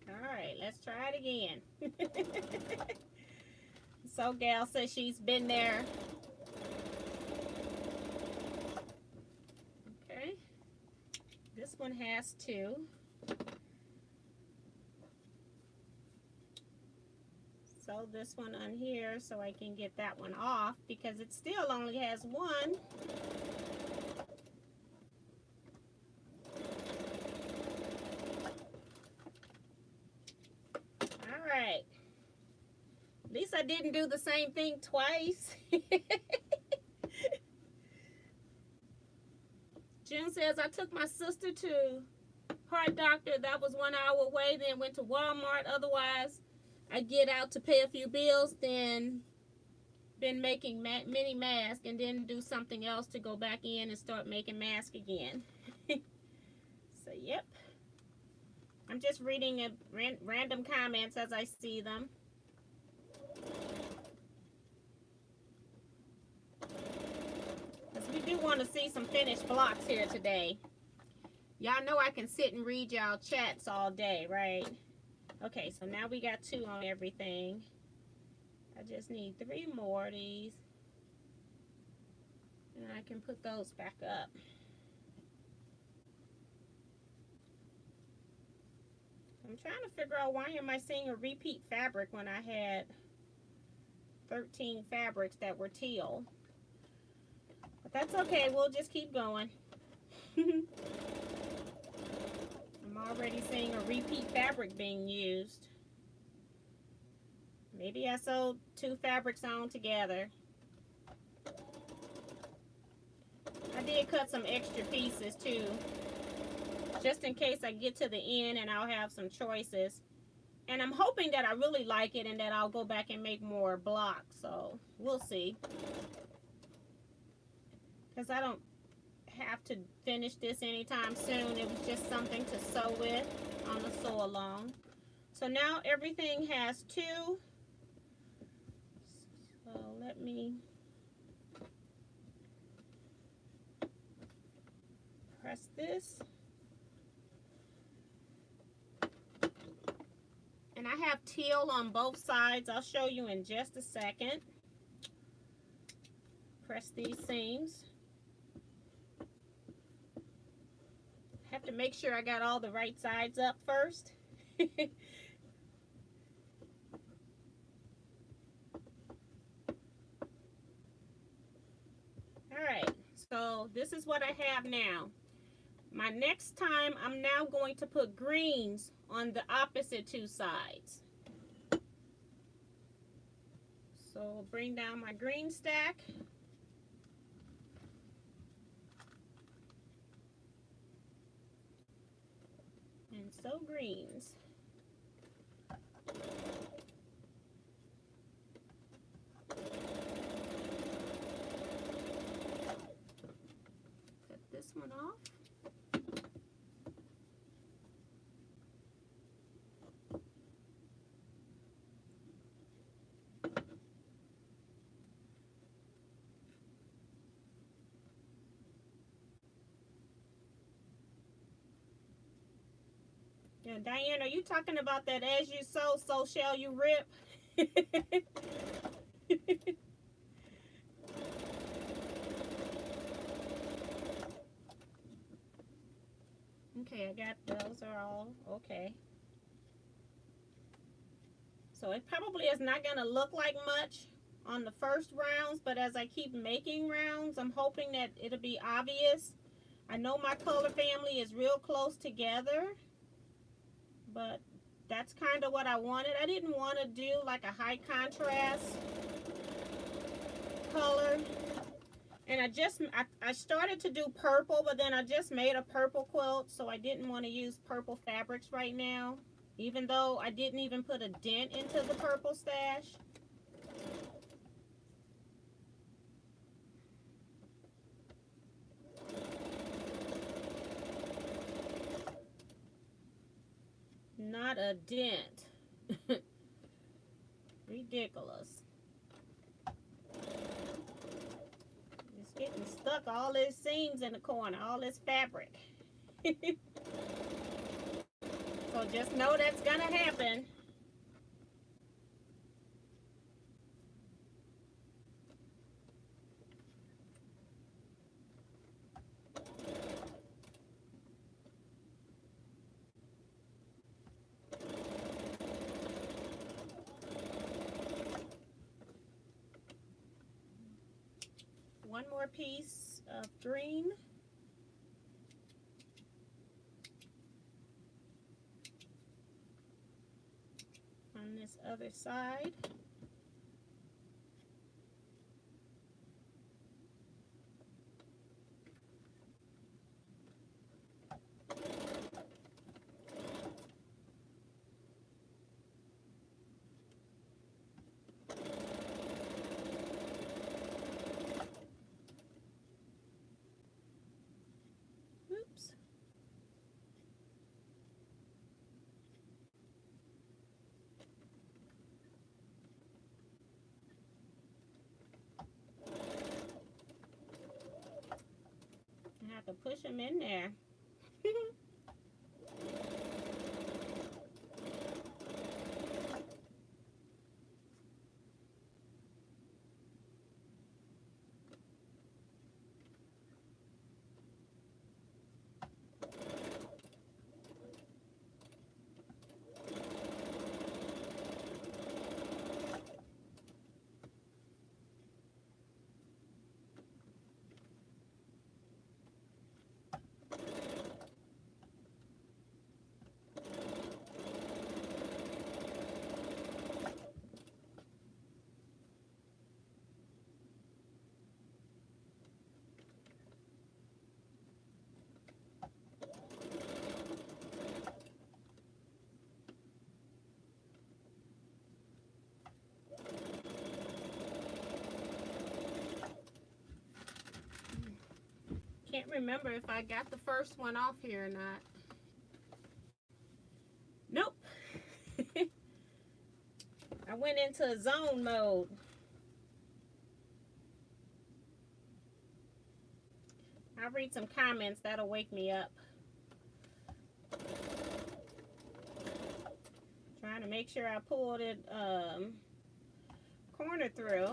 Alright, let's try it again. So Gal says she's been there. Okay. This one has two. Sew this one on here so I can get that one off because it still only has one. Alright. At least I didn't do the same thing twice. June says, I took my sister to heart doctor. That was 1 hour away. Then went to Walmart. Otherwise, I get out to pay a few bills. Then been making mini masks. And then do something else to go back in and start making masks again. So, yep. I'm just reading random comments as I see them. We do want to see some finished blocks here today. Y'all know I can sit and read y'all chats all day, right? Okay, so now we got 2 on everything. I just need 3 more of these. And I can put those back up. I'm trying to figure out, why am I seeing a repeat fabric when I had 13 fabrics that were teal? But that's okay, we'll just keep going. I'm already seeing a repeat fabric being used. Maybe I sewed 2 fabrics on together. I did cut some extra pieces too, just in case I get to the end and I'll have some choices. And I'm hoping that I really like it and that I'll go back and make more blocks, so we'll see. because I don't have to finish this anytime soon. It was just something to sew with on the sew along. So now everything has two. So let me press this. And I have teal on both sides. I'll show you in just a second. Press these seams. Have to make sure I got all the right sides up first. Alright, so this is what I have now. My next time, I'm now going to put greens on the opposite two sides. So bring down my green stack. And sew greens. Cut this one off. Yeah, Diane, are you talking about that as you sow, so shall you rip? Okay, I got those are all okay. So it probably is not going to look like much on the first rounds, but as I keep making rounds, I'm hoping that it'll be obvious. I know my color family is real close together, but that's kind of what I wanted. I didn't want to do like a high contrast color. And I started to do purple, but then I just made a purple quilt, so I didn't want to use purple fabrics right now, even though I didn't even put a dent into the purple stash. Not a dent. Ridiculous. It's getting stuck, all these seams in the corner, all this fabric. So just know that's gonna happen. One more piece of green. On this other side. Oops. I have to push them in there. Can't remember if I got the first one off here or not. Nope. I went into zone mode. I'll read some comments. That'll wake me up. Trying to make sure I pulled it corner through.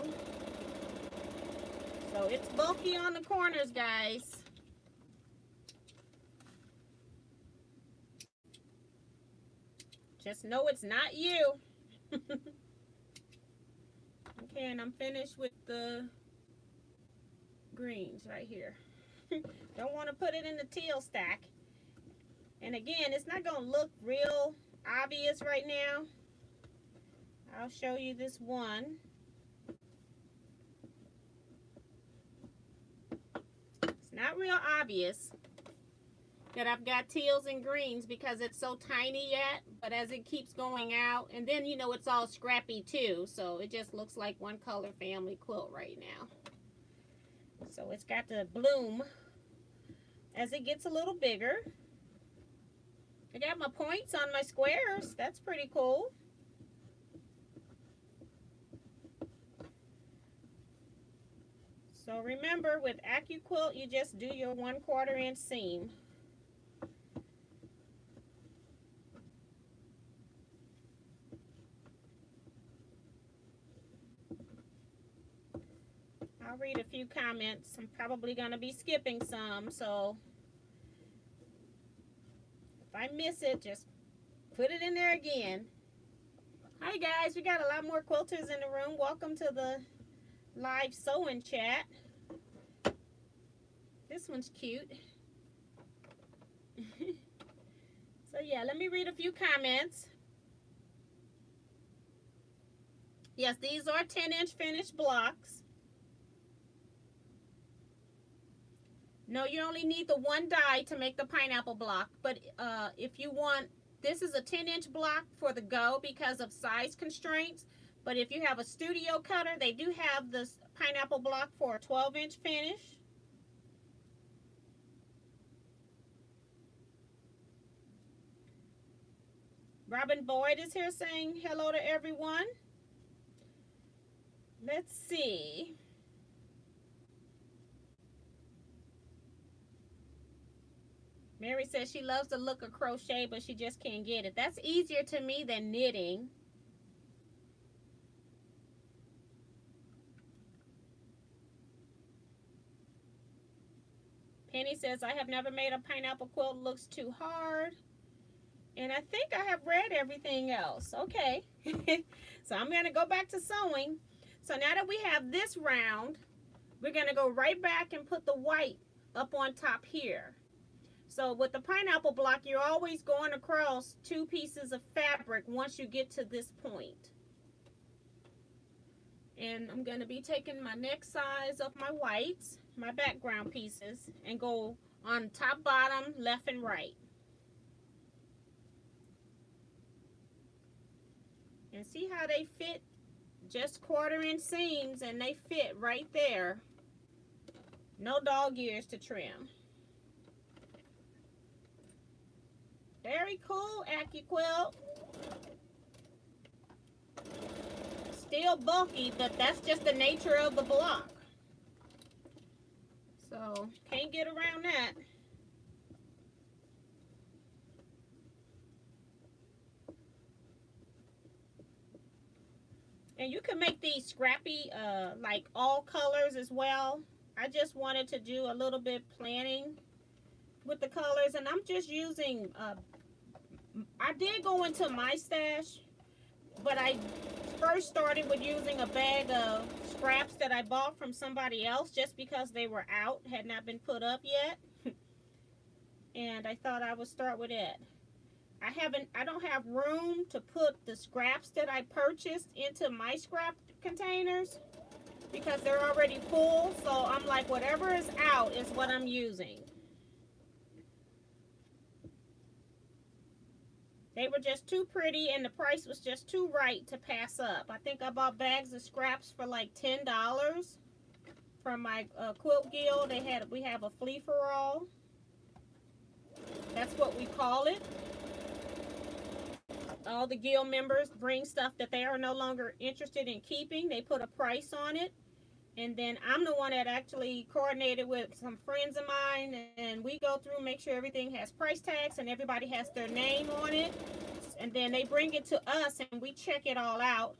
So it's bulky on the corners, guys. Just know it's not you. Okay, and I'm finished with the greens right here. Don't want to put it in the teal stack. And again, it's not going to look real obvious right now. I'll show you this one. It's not real obvious that I've got teals and greens because it's so tiny yet, but as it keeps going out, and then you know it's all scrappy too, so it just looks like one color family quilt right now. So it's got to bloom as it gets a little bigger. I got my points on my squares. That's pretty cool. So remember, with AccuQuilt, you just do your 1/4 inch seam. I'll read a few comments. I'm probably going to be skipping some, so if I miss it, just put it in there again. Hi guys, we got a lot more quilters in the room. Welcome to the live sewing chat. This one's cute. So yeah, let me read a few comments. Yes, these are 10-inch finished blocks. No, you only need the one die to make the pineapple block, but if you want, this is a 10-inch block for the go because of size constraints, but if you have a studio cutter, they do have this pineapple block for a 12-inch finish. Robin Boyd is here saying hello to everyone. Let's see. Mary says she loves the look of crochet, but she just can't get it. That's easier to me than knitting. Penny says, I have never made a pineapple quilt. Looks too hard. And I think I have read everything else. Okay. So I'm going to go back to sewing. So now that we have this round, we're going to go right back and put the white up on top here. So with the pineapple block, you're always going across 2 pieces of fabric once you get to this point. And I'm going to be taking my next size of my whites, my background pieces, and go on top, bottom, left, and right. And see how they fit? Just 1/4 inch seams, and they fit right there. No dog ears to trim. Very cool, AccuQuilt. Still bulky, but that's just the nature of the block. So, can't get around that. And you can make these scrappy, like all colors as well. I just wanted to do a little bit planning with the colors, and I'm just using, I did go into my stash, but I first started with using a bag of scraps that I bought from somebody else just because they were out, had not been put up yet. And I thought I would start with it. I don't have room to put the scraps that I purchased into my scrap containers because they're already full. So I'm like, whatever is out is what I'm using. They were just too pretty and the price was just too right to pass up. I think I bought bags of scraps for like $10. from my quilt guild. We have a flea for all. That's what we call it. All the guild members bring stuff that they are no longer interested in keeping. They put a price on it. And then I'm the one that actually coordinated with some friends of mine, and we go through, make sure everything has price tags and everybody has their name on it. And then they bring it to us and we check it all out.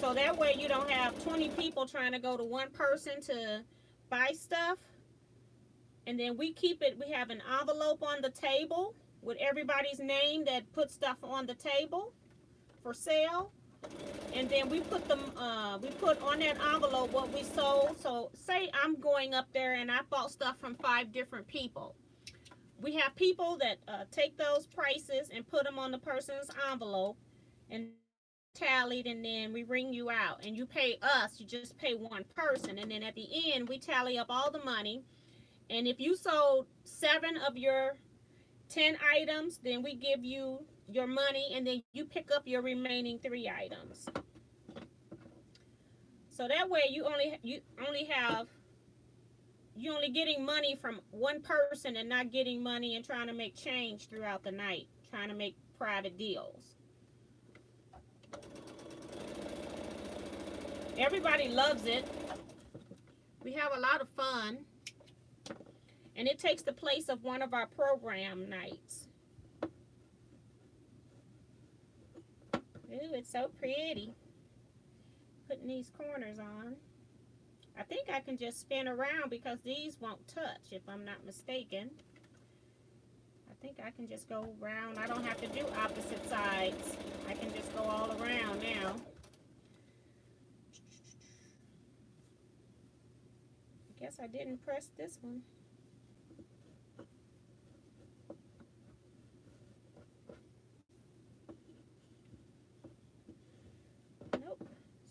So that way you don't have 20 people trying to go to one person to buy stuff. And then we keep it, we have an envelope on the table with everybody's name that put stuff on the table for sale. And then we put them, we put on that envelope what we sold. So say I'm going up there and I bought stuff from 5 different people. We have people that take those prices and put them on the person's envelope and tallied, and then we ring you out and you pay us. You just pay one person, and then at the end we tally up all the money. And if you sold 7 of your 10 items, then we give you your money, and then you pick up your remaining 3 items. So that way you're only getting money from one person and not getting money and trying to make change throughout the night, trying to make private deals. Everybody loves it. We have a lot of fun. And it takes the place of one of our program nights. Ooh, it's so pretty. Putting these corners on. I think I can just spin around because these won't touch, if I'm not mistaken. I think I can just go around. I don't have to do opposite sides. I can just go all around now. I guess I didn't press this one. Nope.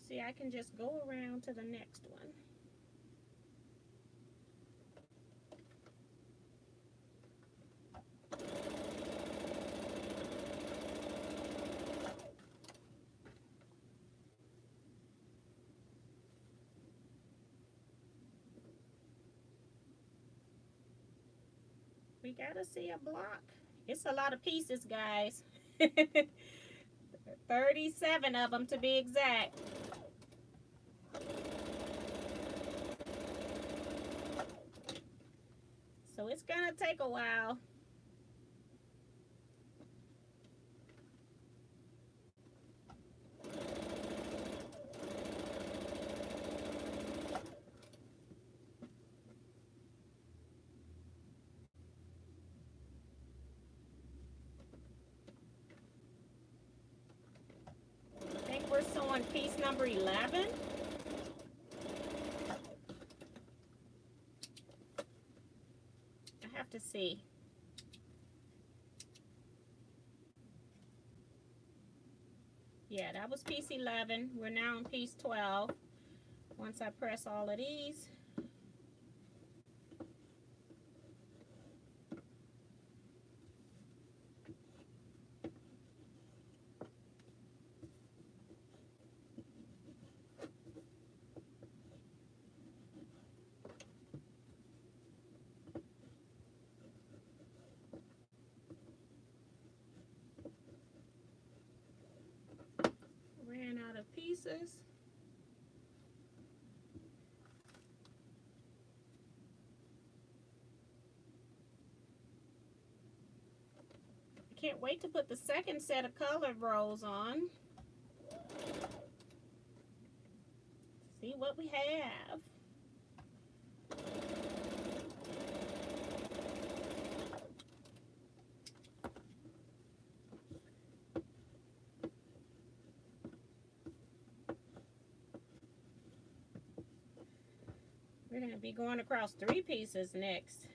See, I can just go around to the next one. We gotta see a block. It's a lot of pieces, guys. 37 of them to be exact. So it's gonna take a while. We're sewing piece number 11. I have to see. Yeah, that was piece 11. We're now on piece 12. Once I press all of these. Ran out of pieces. I can't wait to put the second set of colored rows on. See what we have. We're going to be going across 3 pieces next.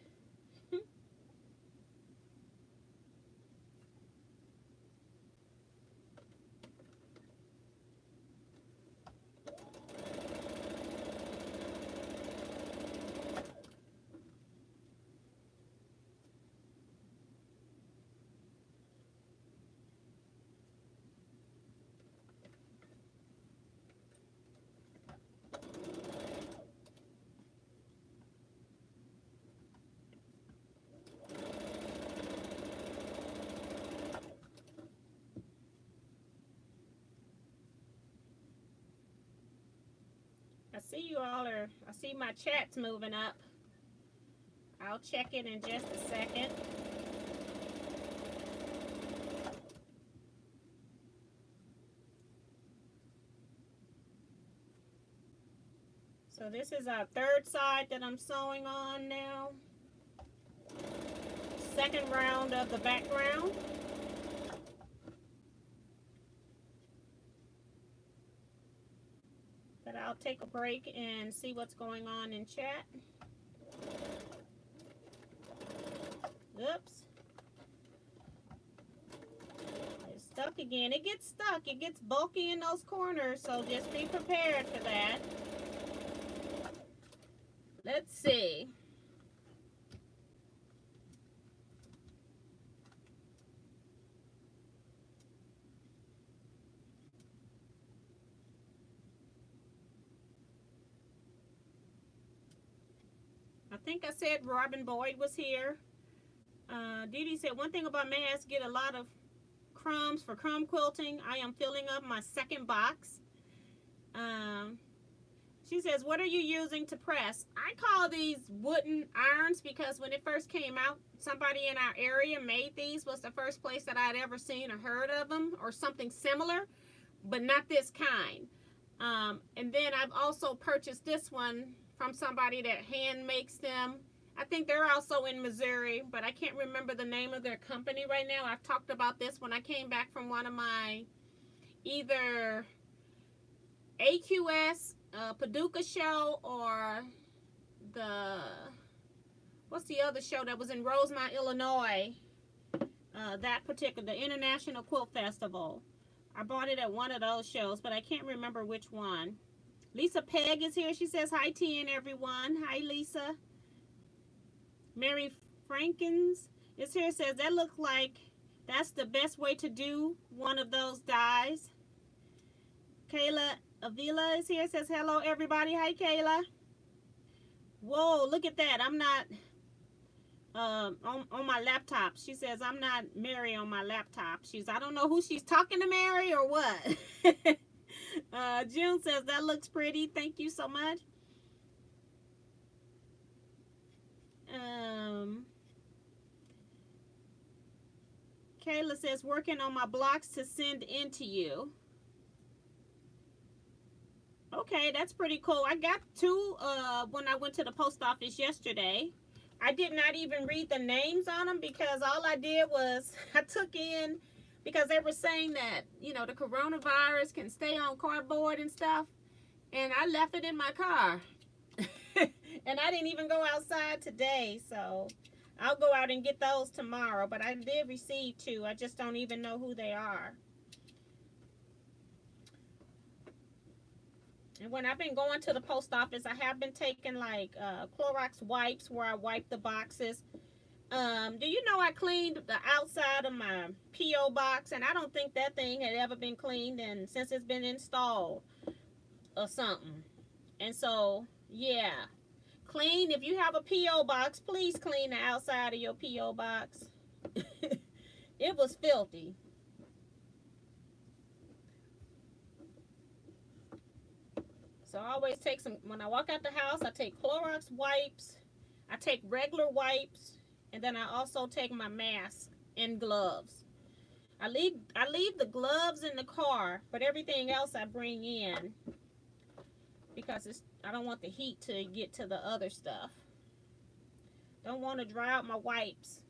see you all are, I see my chat's moving up. I'll check it in just a second. So this is our third side that I'm sewing on now. Second round of the background. But I'll take a break and see what's going on in chat. Oops. It's stuck again. It gets stuck. It gets bulky in those corners, so just be prepared for that. Let's see. I think I said Robin Boyd was here. Dee Dee said, one thing about masks, get a lot of crumbs for crumb quilting. I am filling up my second box. She says, what are you using to press? I call these wooden irons because when it first came out, somebody in our area made these. Was the first place that I'd ever seen or heard of them or something similar, but not this kind. And then I've also purchased this one from somebody that hand makes them. I think they're also in Missouri, but I can't remember the name of their company right now. I've talked about this when I came back from one of my either AQS Paducah show or the, what's the other show that was in Rosemont, Illinois? That particular, the International Quilt Festival. I bought it at one of those shows, but I can't remember which one. Lisa Pegg is here. She says, hi, T and everyone. Hi, Lisa. Mary Frankens is here. Says, that looks like that's the best way to do one of those dies. Kayla Avila is here. Says, hello, everybody. Hi, Kayla. Whoa, look at that. I'm not on my laptop. She says, I'm not Mary on my laptop. I don't know who she's talking to, Mary, or what. June says, that looks pretty. Thank you so much. Kayla says, working on my blocks to send in to you. Okay, that's pretty cool. I got two when I went to the post office yesterday. I did not even read the names on them because all I did was I took in, because they were saying that, you know, the coronavirus can stay on cardboard and stuff. And I left it in my car. And I didn't even go outside today. So I'll go out and get those tomorrow. But I did receive two. I just don't even know who they are. And when I've been going to the post office, I have been taking like Clorox wipes where I wipe the boxes. Do you know I cleaned the outside of my P.O. box, and I don't think that thing had ever been cleaned and since it's been installed or something. And so, yeah, clean. If you have a P.O. box, please clean the outside of your P.O. box. It was filthy. So I always take some, when I walk out the house, I take Clorox wipes, I take regular wipes, and then I also take my mask and gloves. I leave the gloves in the car, but everything else I bring in because I don't want the heat to get to the other stuff. Don't want to dry out my wipes.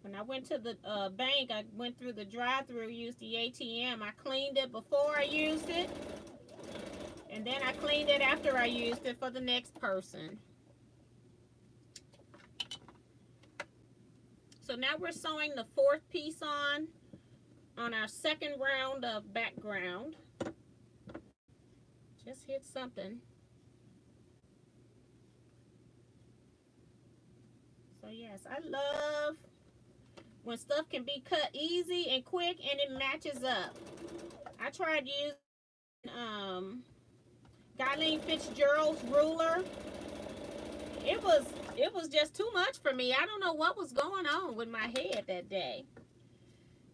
When I went to the bank, I went through the drive-thru, used the ATM. I cleaned it before I used it. And then I cleaned it after I used it for the next person. So now we're sewing the fourth piece on our second round of background. Just hit something. So yes, I love when stuff can be cut easy and quick and it matches up. I tried using Guyleen Fitzgerald's ruler it was just too much for me. I don't know what was going on with my head that day.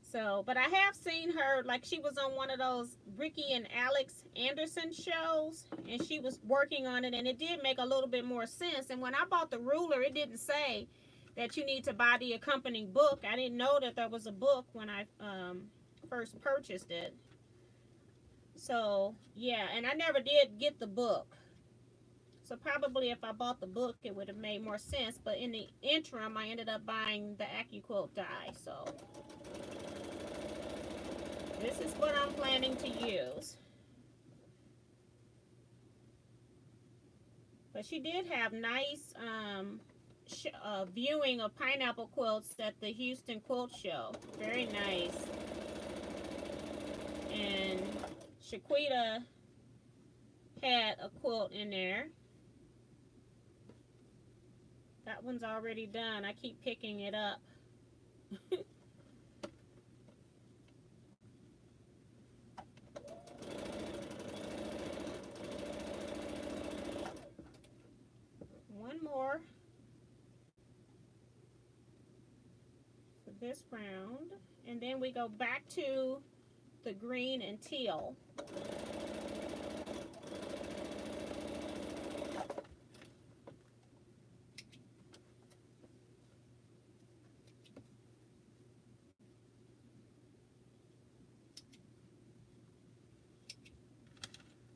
So, but I have seen her, like she was on one of those Ricky and Alex Anderson shows, and she was working on it, and it did make a little bit more sense. And when I bought the ruler, it didn't say that you need to buy the accompanying book. I didn't know that there was a book when I first purchased it. So, yeah, and I never did get the book. So probably if I bought the book, it would have made more sense. But in the interim, I ended up buying the AccuQuilt die. So this is what I'm planning to use. But she did have nice viewing of pineapple quilts at the Houston Quilt Show. Very nice. And Shaquita had a quilt in there. That one's already done. I keep picking it up. One more for this round. And then we go back to the green and teal.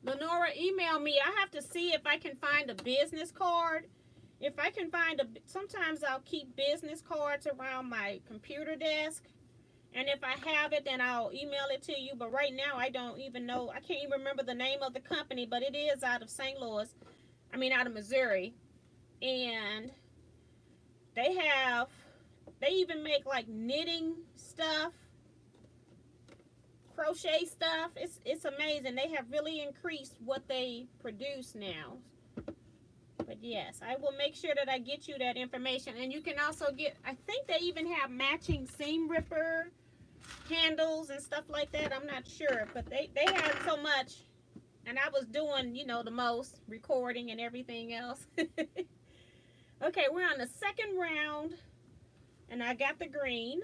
Lenora, email me. I have to see if I can find a business card. If I can find sometimes I'll keep business cards around my computer desk. And if I have it, then I'll email it to you. But right now, I don't even know. I can't even remember the name of the company, but it is out of St. Louis. I mean, out of Missouri. And they even make like knitting stuff, crochet stuff. It's amazing. They have really increased what they produce now. But yes, I will make sure that I get you that information. And you can also get, I think they even have matching seam ripper handles and stuff like that. I'm not sure, but they had so much, and I was doing, you know, the most recording and everything else. Okay, we're on the second round, and I got the green.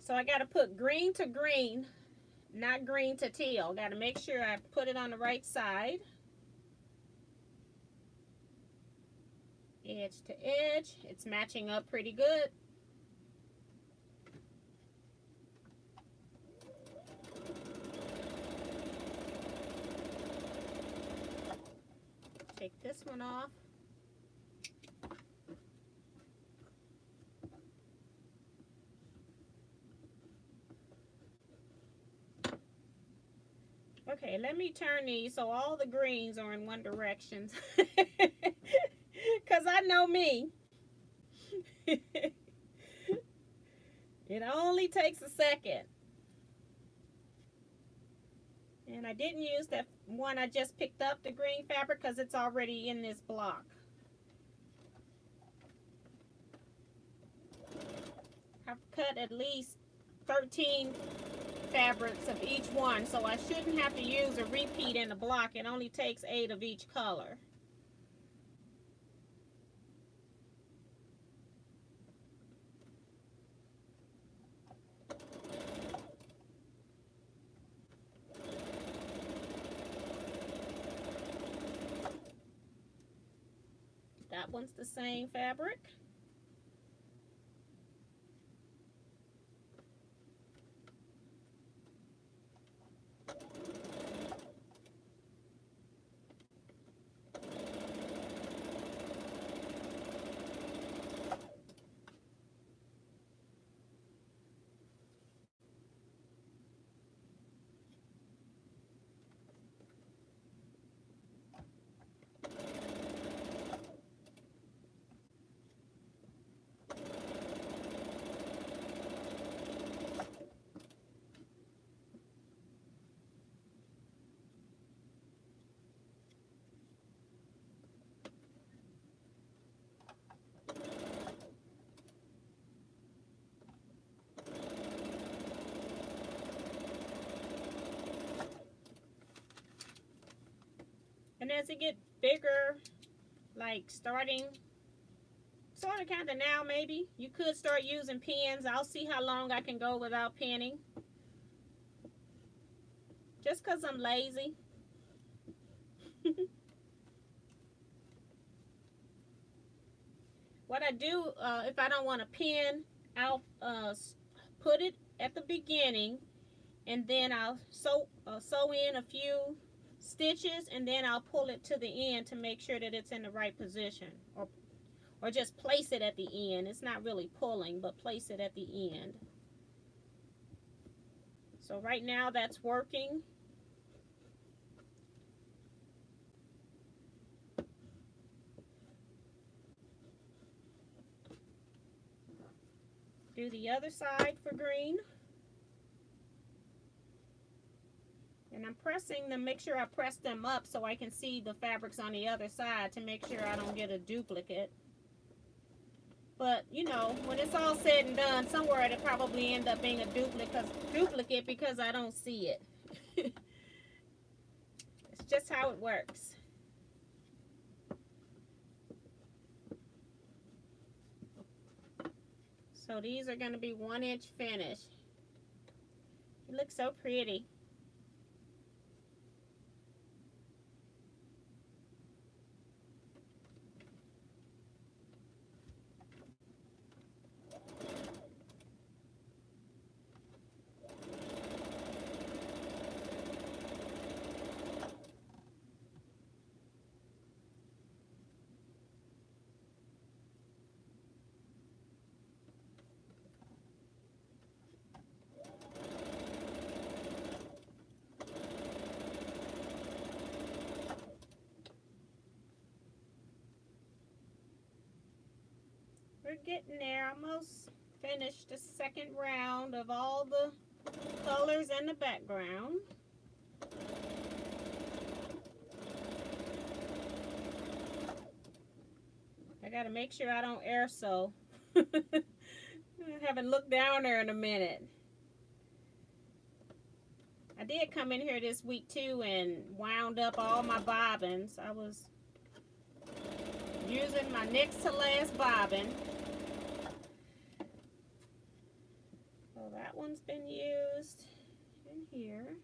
So I got to put green to green, not green to teal. Got to make sure I put it on the right side. Edge to edge. It's matching up pretty good. Take this one off. Okay, let me turn these so all the greens are in one direction. Because I know me. It only takes a second. And I didn't use that one I just picked up, the green fabric, because it's already in this block. I've cut at least 13 fabrics of each one, so I shouldn't have to use a repeat in the block. It only takes 8 of each color. That one's the same fabric. And as it gets bigger, like starting sort of kind of now. Maybe you could start using pens. I'll see how long I can go without penning, just because I'm lazy. What I do, if I don't want to pen, I'll put it at the beginning, and then I'll sew in a few stitches, and then I'll pull it to the end to make sure that it's in the right position, or just place it at the end. It's not really pulling, but place it at the end. So right now that's working. Do the other side for green. And I'm pressing them, make sure I press them up so I can see the fabrics on the other side to make sure I don't get a duplicate. But, you know, when it's all said and done, somewhere it'll probably end up being a duplicate because I don't see it. It's just how it works. So these are going to be 1-inch finish. It looks so pretty. We're getting there. Almost finished the second round of all the colors in the background. I gotta make sure I don't air sew. I haven't looked down there in a minute. I did come in here this week too and wound up all my bobbins. I was using my next to last bobbin. So that one's been used in here.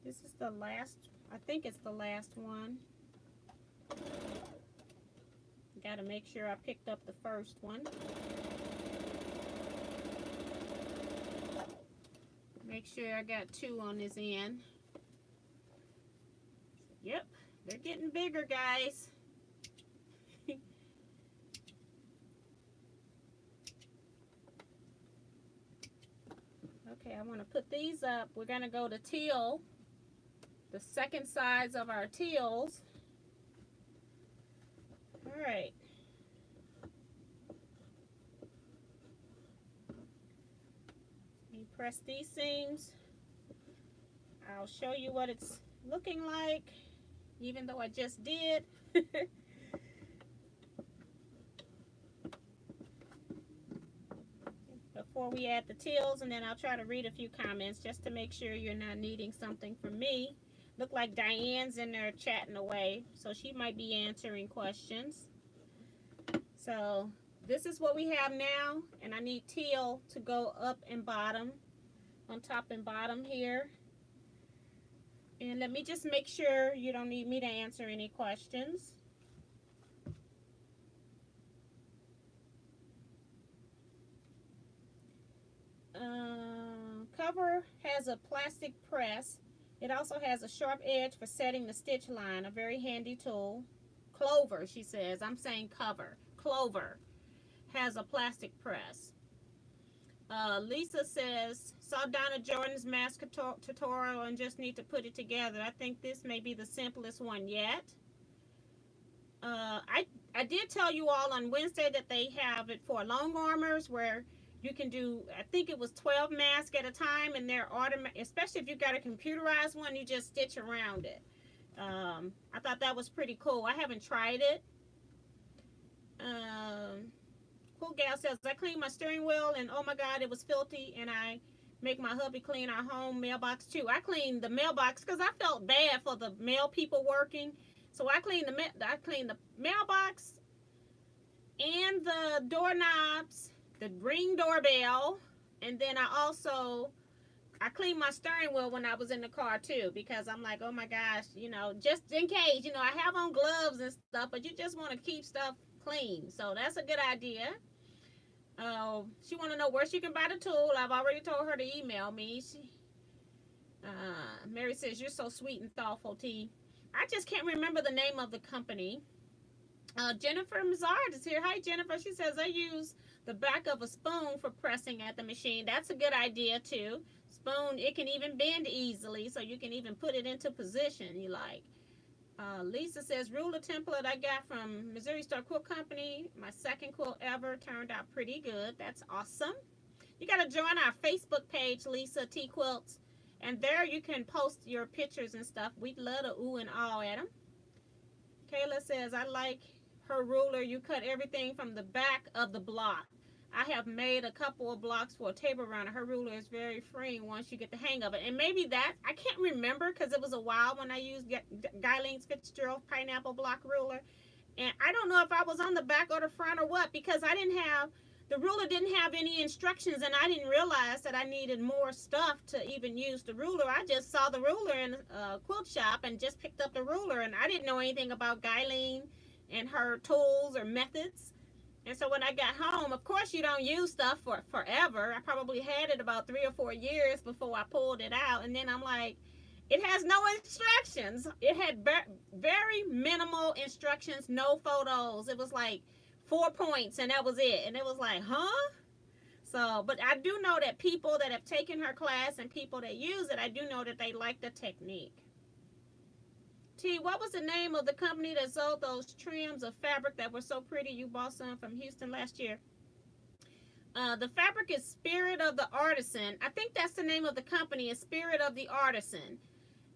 This is the last, I think it's the last one. Got to make sure I picked up the first one. Make sure I got 2 on this end. Yep, they're getting bigger, guys. Okay, I want to put these up. We're going to go to teal, the second sides of our teals. All right. You press these seams. I'll show you what it's looking like, even though I just did. Before we add the teals, and then I'll try to read a few comments just to make sure you're not needing something from me. Look like Diane's in there chatting away, so she might be answering questions. So this is what we have now, and I need teal to go up and bottom, on top and bottom here. And let me just make sure you don't need me to answer any questions. Cover has a plastic press. It also has a sharp edge for setting the stitch line, a very handy tool. Clover, she says. I'm saying cover. Clover has a plastic press. Lisa says, saw Donna Jordan's mask tutorial and just need to put it together. I think this may be the simplest one yet. I did tell you all on Wednesday that they have it for long armors where you can do, I think it was 12 masks at a time, and they're automatic, especially if you've got a computerized one, you just stitch around it. I thought that was pretty cool. I haven't tried it. Cool Gal says, I cleaned my steering wheel and oh my God, it was filthy, and I make my hubby clean our home mailbox too. I cleaned the mailbox because I felt bad for the mail people working. So I cleaned the mailbox and the doorknobs, the ring doorbell, and then I cleaned my steering wheel when I was in the car too, because I'm like, oh my gosh, just in case, I have on gloves and stuff, but you just want to keep stuff clean. So that's a good idea. She want to know where she can buy the tool. I've already told her to email me. Mary says, you're so sweet and thoughtful, T. I just can't remember the name of the company. Jennifer Mazard is here. Hi, Jennifer. She says, I use the back of a spoon for pressing at the machine. That's a good idea, too. Spoon, it can even bend easily, so you can even put it into position you like. Lisa says, ruler template I got from Missouri Star Quilt Company. My second quilt ever, turned out pretty good. That's awesome. You got to join our Facebook page, Lisa Teaquilts, and there you can post your pictures and stuff. We'd love to ooh and awe at them. Kayla says, I like her ruler. You cut everything from the back of the block. I have made a couple of blocks for a table runner. Her ruler is very freeing once you get the hang of it. And maybe that, I can't remember because it was a while when I used Guylene Fitzgerald pineapple block ruler. And I don't know if I was on the back or the front or what, because the ruler didn't have any instructions, and I didn't realize that I needed more stuff to even use the ruler. I just saw the ruler in a quilt shop and just picked up the ruler, and I didn't know anything about Guylene and her tools or methods. And so when I got home, of course you don't use stuff for forever. I probably had it about 3 or 4 years before I pulled it out. And then I'm like, it has no instructions. It had very minimal instructions, no photos. It was like 4 points and that was it. And it was like, huh? So, but I do know that people that have taken her class and people that use it, I do know that they like the technique. T, what was the name of the company that sold those trims of fabric that were so pretty? You bought some from Houston last year. The fabric is Spirit of the Artisan. I think that's the name of the company, is Spirit of the Artisan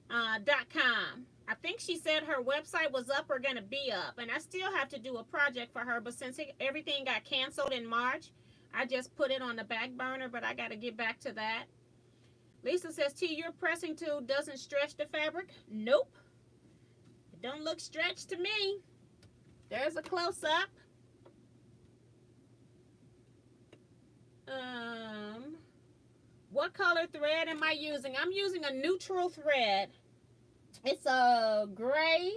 .com. I think she said her website was up or going to be up. And I still have to do a project for her. But since everything got canceled in March, I just put it on the back burner. But I got to get back to that. Lisa says, T, your pressing tool doesn't stretch the fabric? Nope. Don't look stretched to me. There's a close-up. What color thread am I using? I'm using a neutral thread. It's a gray.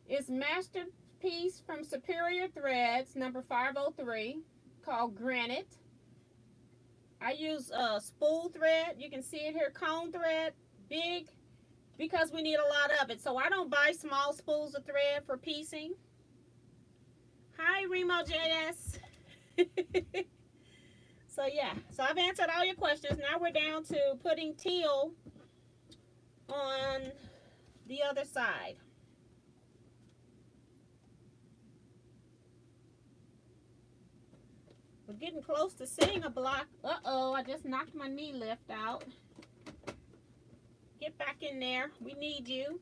It's Masterpiece from Superior Threads, number 503, called Granite. I use a spool thread. You can see it here, cone thread, big, because we need a lot of it. So I don't buy small spools of thread for piecing. Hi, Remo JS. So yeah, so I've answered all your questions. Now we're down to putting teal on the other side. We're getting close to seeing a block. Uh-oh, I just knocked my knee lift out. Get back in there. We need you.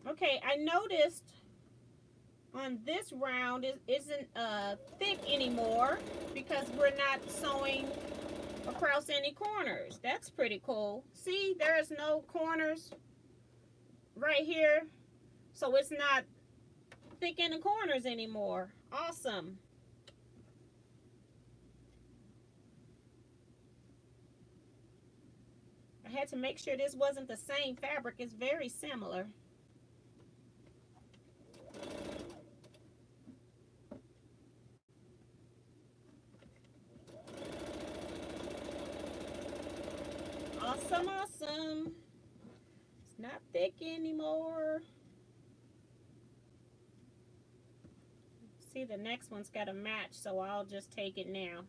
Okay, I noticed on this round it isn't thick anymore because we're not sewing across any corners. That's pretty cool. See, there's no corners right here. So it's not thick in the corners anymore. Awesome. I had to make sure this wasn't the same fabric. It's very similar. Awesome, awesome. It's not thick anymore. See, the next one's got a match, so I'll just take it now.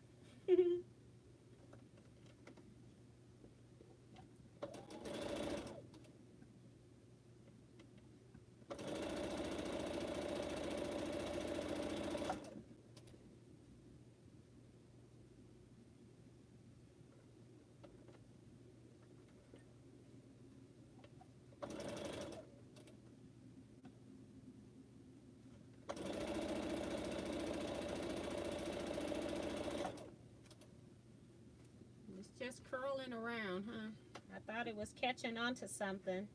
Just curling around, huh? I thought thought it was catching on to something.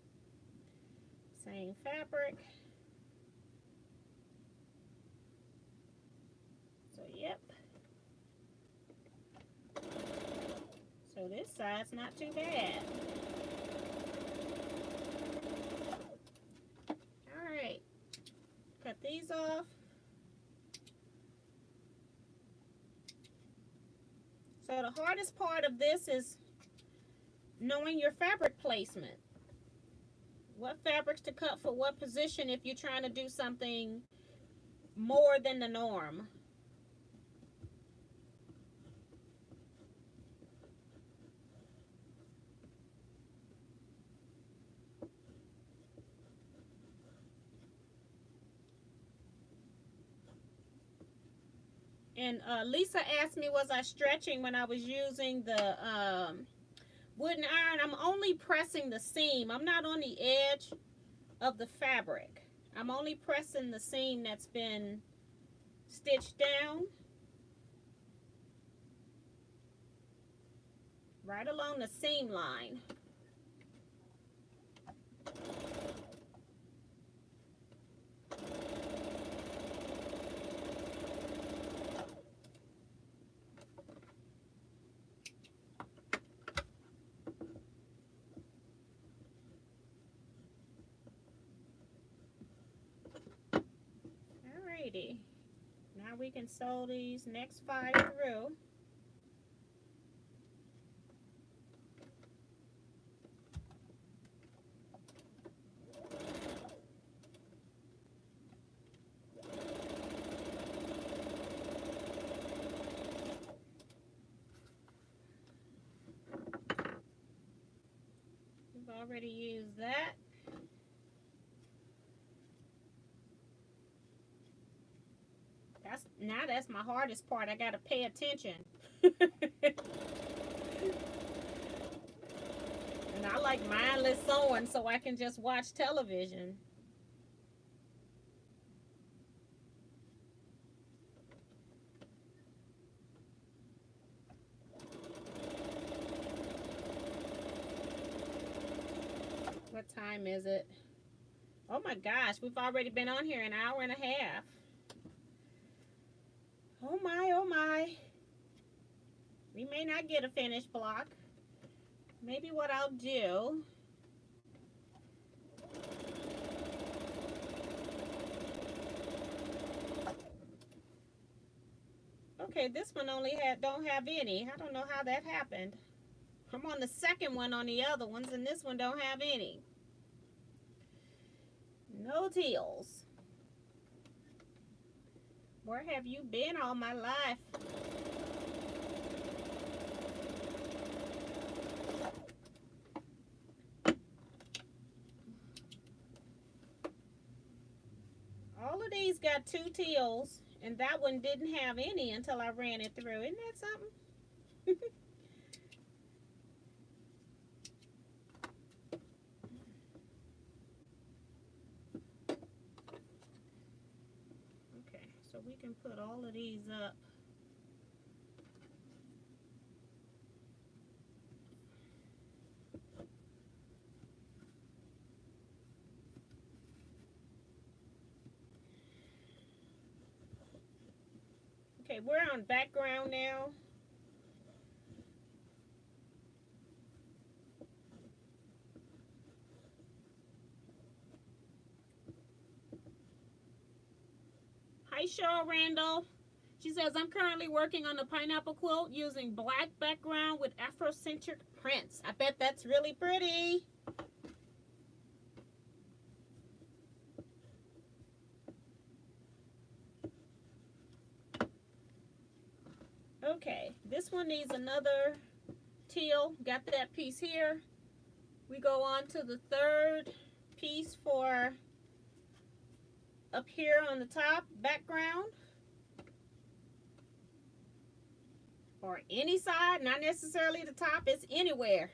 Same fabric. So, yep. So this side's not too bad. Alright. Cut these off. So the hardest part of this is knowing your fabric placement. What fabrics to cut for what position if you're trying to do something more than the norm. And Lisa asked me, was I stretching when I was using the wooden iron? I'm only pressing the seam. I'm not on the edge of the fabric. I'm only pressing the seam that's been stitched down. Right along the seam line. Alrighty. Now we can sew these next 5 through. We've already used that. That's my hardest part. I gotta pay attention. And I like mindless sewing so I can just watch television. What time is it? Oh my gosh, we've already been on here an hour and a half. Oh my, oh my. We may not get a finished block. Maybe what I'll do, okay, this one don't have any. I don't know how that happened. I'm on the second one on the other ones, and this one don't have any. No teals. Where have you been all my life? All of these got 2 teals, and that one didn't have any until I ran it through. Isn't that something? Okay, so we can put all of these up. Okay, we're on background now. Hi, Cheryl Randall. She says, I'm currently working on the pineapple quilt using black background with Afrocentric prints. I bet that's really pretty. Okay, this one needs another teal. Got that piece here. We go on to the third piece for up here on the top, background. Or any side, not necessarily the top, it's anywhere.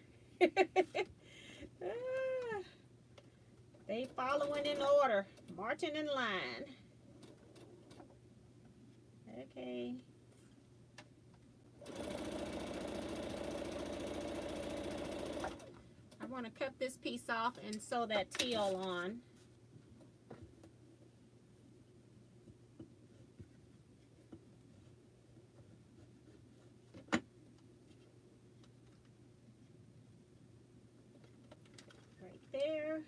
They following in order, marching in line. Okay. I want to cut this piece off and sew that teal on. Right there.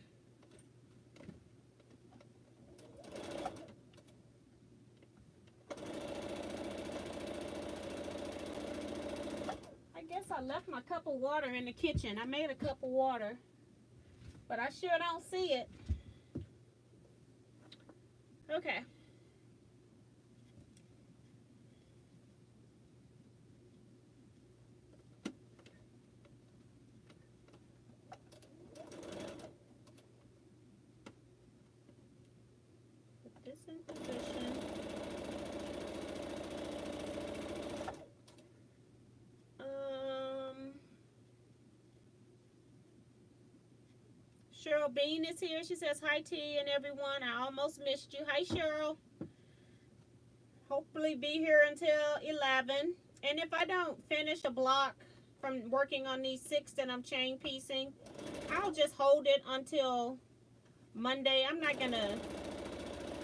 I guess I left my cup of water in the kitchen. I made a cup of water, but I sure don't see it. Okay. Put this in position. Cheryl Bean is here. She says, hi, T and everyone. I almost missed you. Hi, Cheryl. Hopefully be here until 11. And if I don't finish a block from working on these 6 that I'm chain piecing, I'll just hold it until Monday. I'm not going to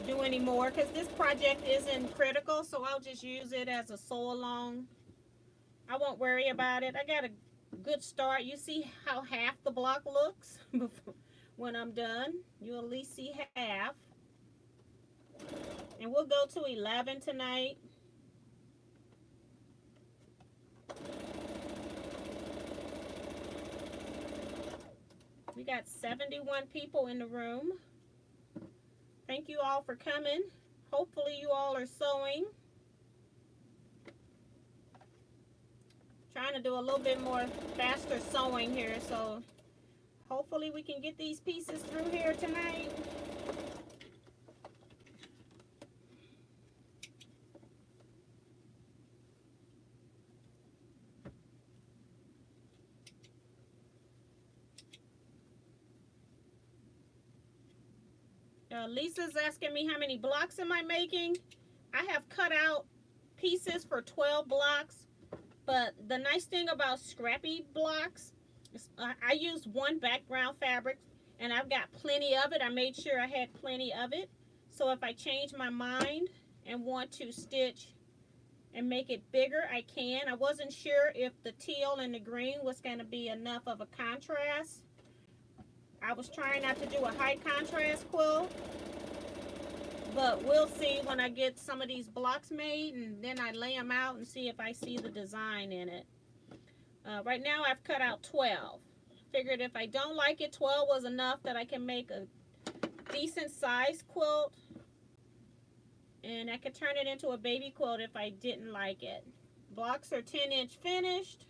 do any more because this project isn't critical, so I'll just use it as a sew along. I won't worry about it. I got a good start. You see how half the block looks when I'm done. You'll at least see half. And we'll go to 11 tonight. We got 71 people in the room. Thank you all for coming. Hopefully you all are sewing. Trying to do a little bit more faster sewing here, so hopefully we can get these pieces through here tonight. Lisa's asking me how many blocks am I making. I have cut out pieces for 12 blocks, but the nice thing about scrappy blocks is I used one background fabric and I've got plenty of it. I made sure I had plenty of it, so if I change my mind and want to stitch and make it bigger, I can. I wasn't sure if the teal and the green was going to be enough of a contrast. I was trying not to do a high contrast quilt, but we'll see when I get some of these blocks made, and then I lay them out and see if I see the design in it. Right now I've cut out 12. Figured if I don't like it, 12 was enough that I can make a decent size quilt, and I could turn it into a baby quilt if I didn't like it. Blocks are 10-inch finished.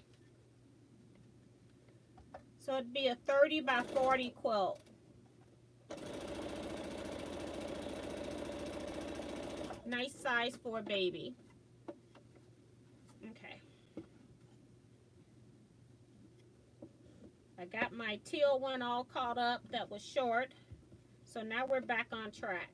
So it'd be a 30 by 40 quilt. Nice size for a baby. Okay. I got my teal one all caught up that was short. So now we're back on track.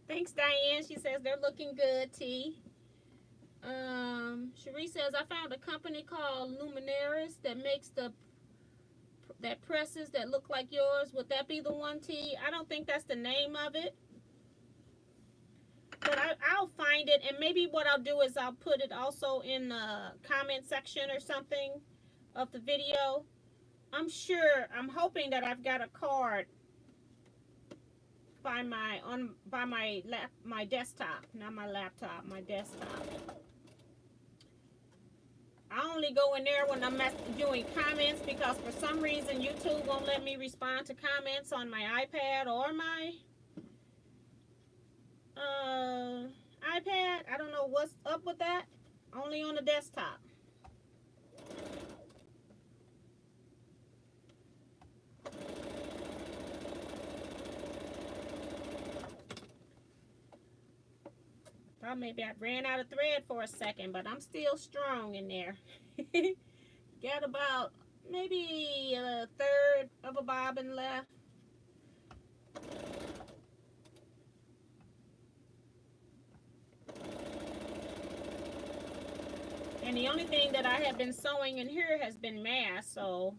Thanks, Diane. She says they're looking good, T. Cherie says, I found a company called Luminaris that makes that presses that look like yours. Would that be the one, T? I don't think that's the name of it. But I'll find it, and maybe what I'll do is I'll put it also in the comment section or something of the video. I'm hoping that I've got a card by my desktop, not my laptop, my desktop. I only go in there when I'm doing comments because for some reason YouTube won't let me respond to comments on my iPad or my iPad. I don't know what's up with that. Only on the desktop. Thought maybe I ran out of thread for a second, but I'm still strong in there. Got about maybe a third of a bobbin left. And the only thing that I have been sewing in here has been mask, so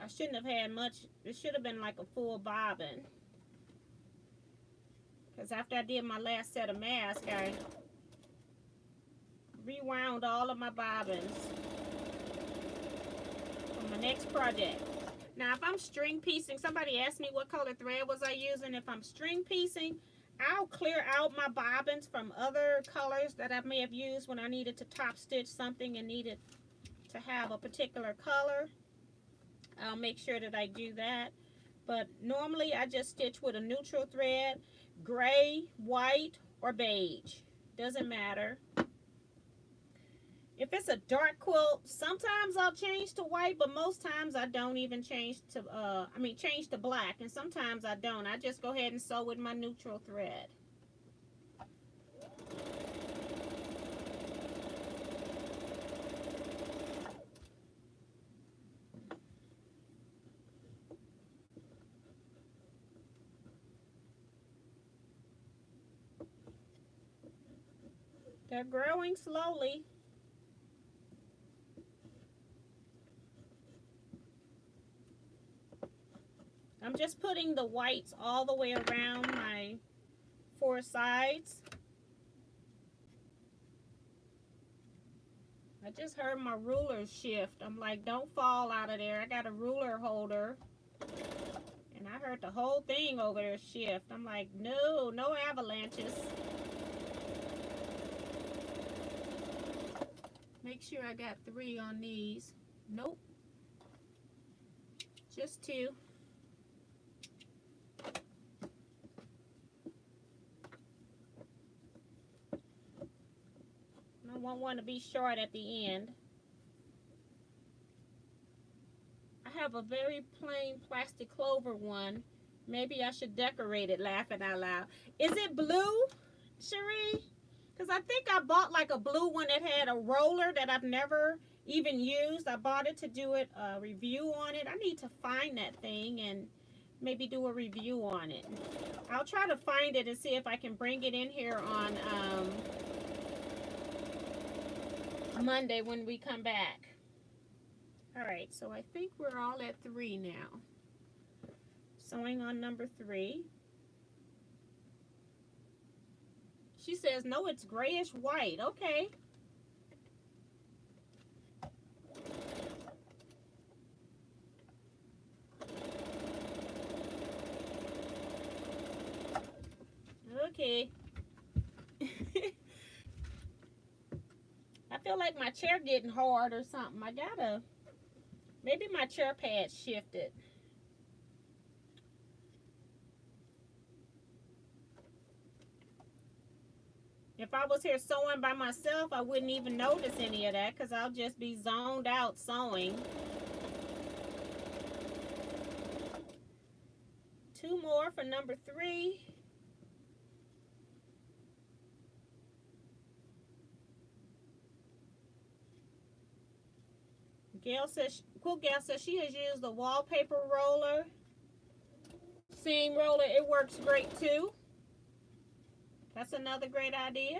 I shouldn't have had much. It should have been like a full bobbin. Because after I did my last set of masks, I rewound all of my bobbins for my next project. Now, if I'm string piecing, somebody asked me what color thread was I using. If I'm string piecing, I'll clear out my bobbins from other colors that I may have used when I needed to top stitch something and needed to have a particular color. I'll make sure that I do that. But normally I just stitch with a neutral thread, gray, white, or beige. Doesn't matter. If it's a dark quilt, sometimes I'll change to white, but most times I don't even change to, change to black. And sometimes I don't. I just go ahead and sew with my neutral thread. They're growing slowly. I'm just putting the whites all the way around my 4 sides. I just heard my ruler shift. I'm like, don't fall out of there. I got a ruler holder. And I heard the whole thing over there shift. I'm like, no, no avalanches. Make sure I got 3 on these. Nope. Just 2. I won't want to be short at the end. I have a very plain plastic clover one. Maybe I should decorate it, laughing out loud. Is it blue, Cherie? Because I think I bought like a blue one that had a roller that I've never even used. I bought it to do a review on it. I need to find that thing and maybe do a review on it. I'll try to find it and see if I can bring it in here on Monday when we come back. All right, so I think we're all at 3 now. Sewing on number 3. She says, no, it's grayish white. Okay. Okay. I feel like my chair getting hard or something. I gotta, maybe my chair pad shifted. If I was here sewing by myself, I wouldn't even notice any of that because I'll just be zoned out sewing. 2 more for number 3. Gail says, Quilt Gal says she has used the wallpaper roller, seam roller. It works great too. That's another great idea.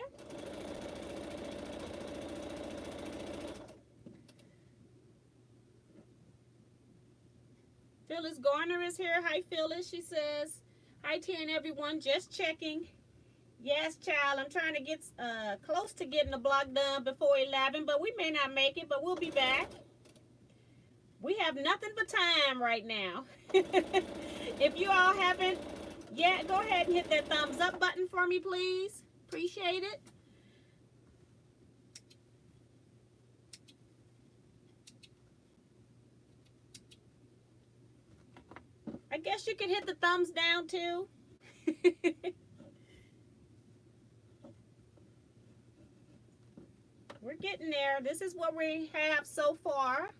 Phyllis Garner is here. Hi, Phyllis. She says, hi, T, everyone. Just checking. Yes, child. I'm trying to get close to getting the block done before 11, but we may not make it, but we'll be back. We have nothing but time right now. If you all haven't yet, go ahead and hit that thumbs up button for me, please. Appreciate it. I guess you can hit the thumbs down too. We're getting there. This is what we have so far.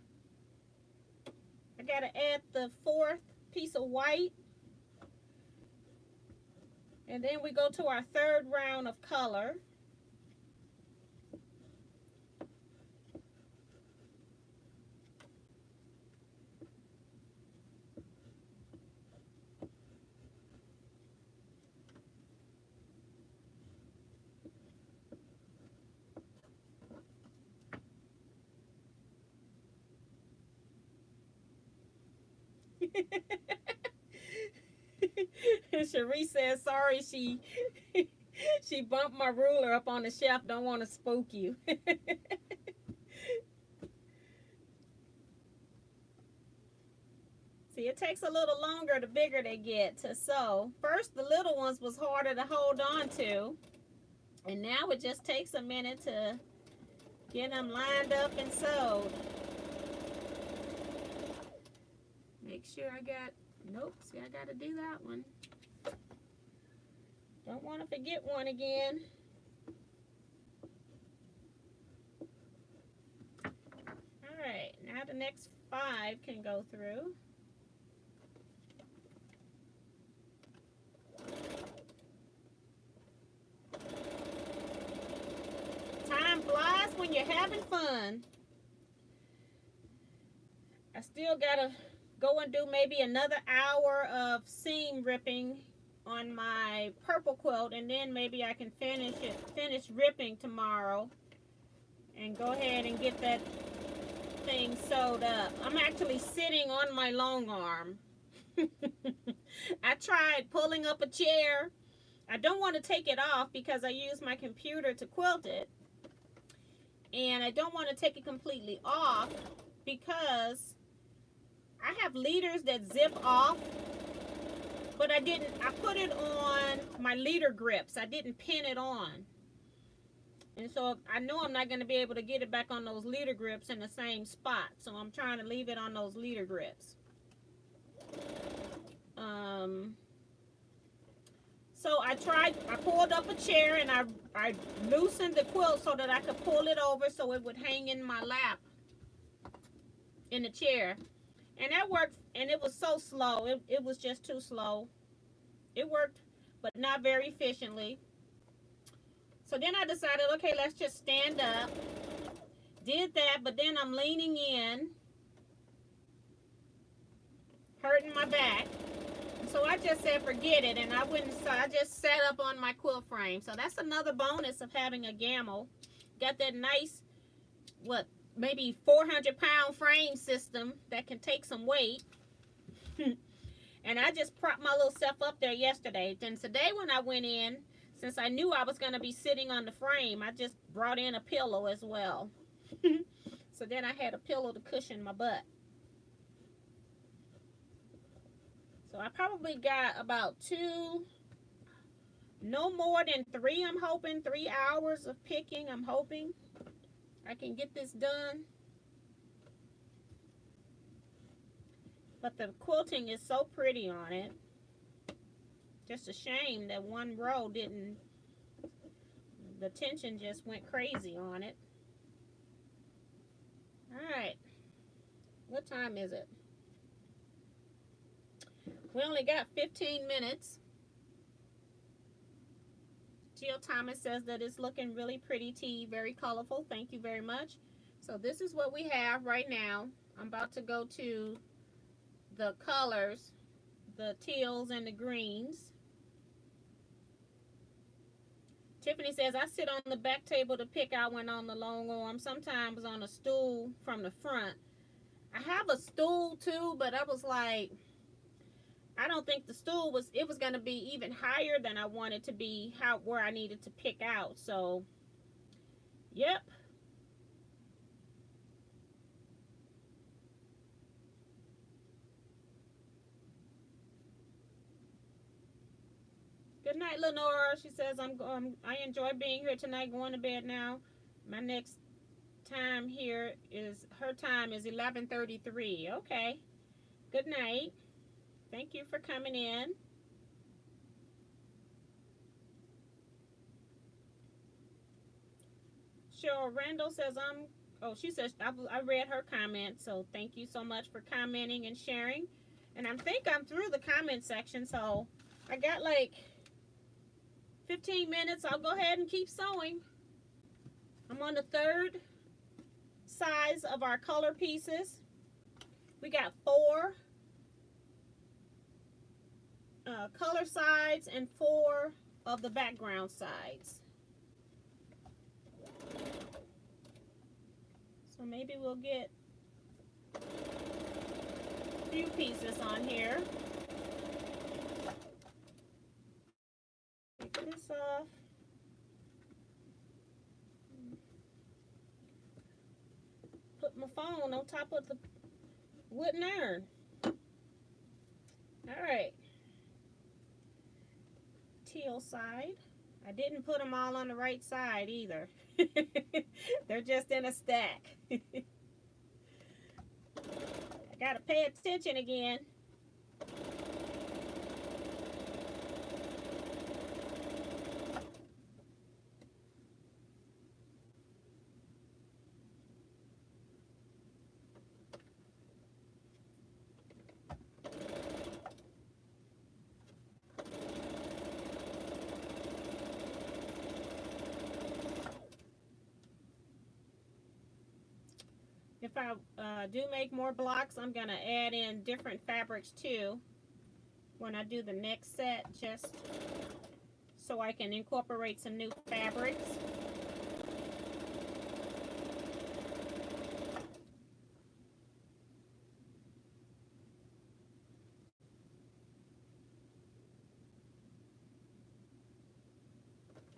I gotta add the 4th piece of white. And then we go to our 3rd round of color. Cherie says, sorry, she bumped my ruler up on the shelf. Don't want to spook you. See, it takes a little longer the bigger they get to sew. First, the little ones was harder to hold on to. And now it just takes a minute to get them lined up and sewed. Make sure I got, nope, see, I got to do that one. Don't want to forget one again. All right, now the next 5 can go through. Time flies when you're having fun. I still gotta go and do maybe another hour of seam ripping on my purple quilt, and then maybe I can finish ripping tomorrow and go ahead and get that thing sewed up. I'm actually sitting on my long arm. I tried pulling up a chair. I don't want to take it off because I use my computer to quilt it, and I don't want to take it completely off because I have leaders that zip off, but I put it on my leader grips. I didn't pin it on. And so I know I'm not going to be able to get it back on those leader grips in the same spot. So I'm trying to leave it on those leader grips. So I pulled up a chair and I loosened the quilt so that I could pull it over so it would hang in my lap in the chair. And that worked, and it was so slow. It was just too slow. It worked, but not very efficiently. So then I decided, okay, let's just stand up. Did that, but then I'm leaning in, hurting my back. So I just said, forget it, and I just sat up on my quilt frame. So that's another bonus of having a gamel. Got that nice, maybe 400-pound frame system that can take some weight. And I just propped my little self up there yesterday. Then today when I went in, since I knew I was going to be sitting on the frame, I just brought in a pillow as well. So then I had a pillow to cushion my butt. So I probably got about no more than 3, I'm hoping, 3 hours of picking. I'm hoping I can get this done. But the quilting is so pretty on it. Just a shame that one row the tension just went crazy on it. Alright, what time is it? We only got 15 minutes. Jill Thomas says that it's looking really pretty, T, very colorful. Thank you very much. So this is what we have right now. I'm about to go to the colors, the teals and the greens. Tiffany says, I sit on the back table to pick out when on the long arm, sometimes on a stool from the front. I have a stool too, but I was like, I don't think the stool was going to be even higher than I wanted to be, where I needed to pick out. So, yep. Good night, Lenora. She says, I enjoy being here tonight, going to bed now. My next time here her time is 11:33. Okay. Good night. Thank you for coming in. Cheryl Randall says, she says, I read her comment, so thank you so much for commenting and sharing. And I think I'm through the comment section, so I got like 15 minutes. I'll go ahead and keep sewing. I'm on the 3rd size of our color pieces. We got 4 color sides and 4 of the background sides. So maybe we'll get few pieces on here. Take this off. Put my phone on top of the wooden iron. All right. Teal side. I didn't put them all on the right side either. They're just in a stack. I gotta pay attention again. If I do make more blocks, I'm going to add in different fabrics too when I do the next set, just so I can incorporate some new fabrics.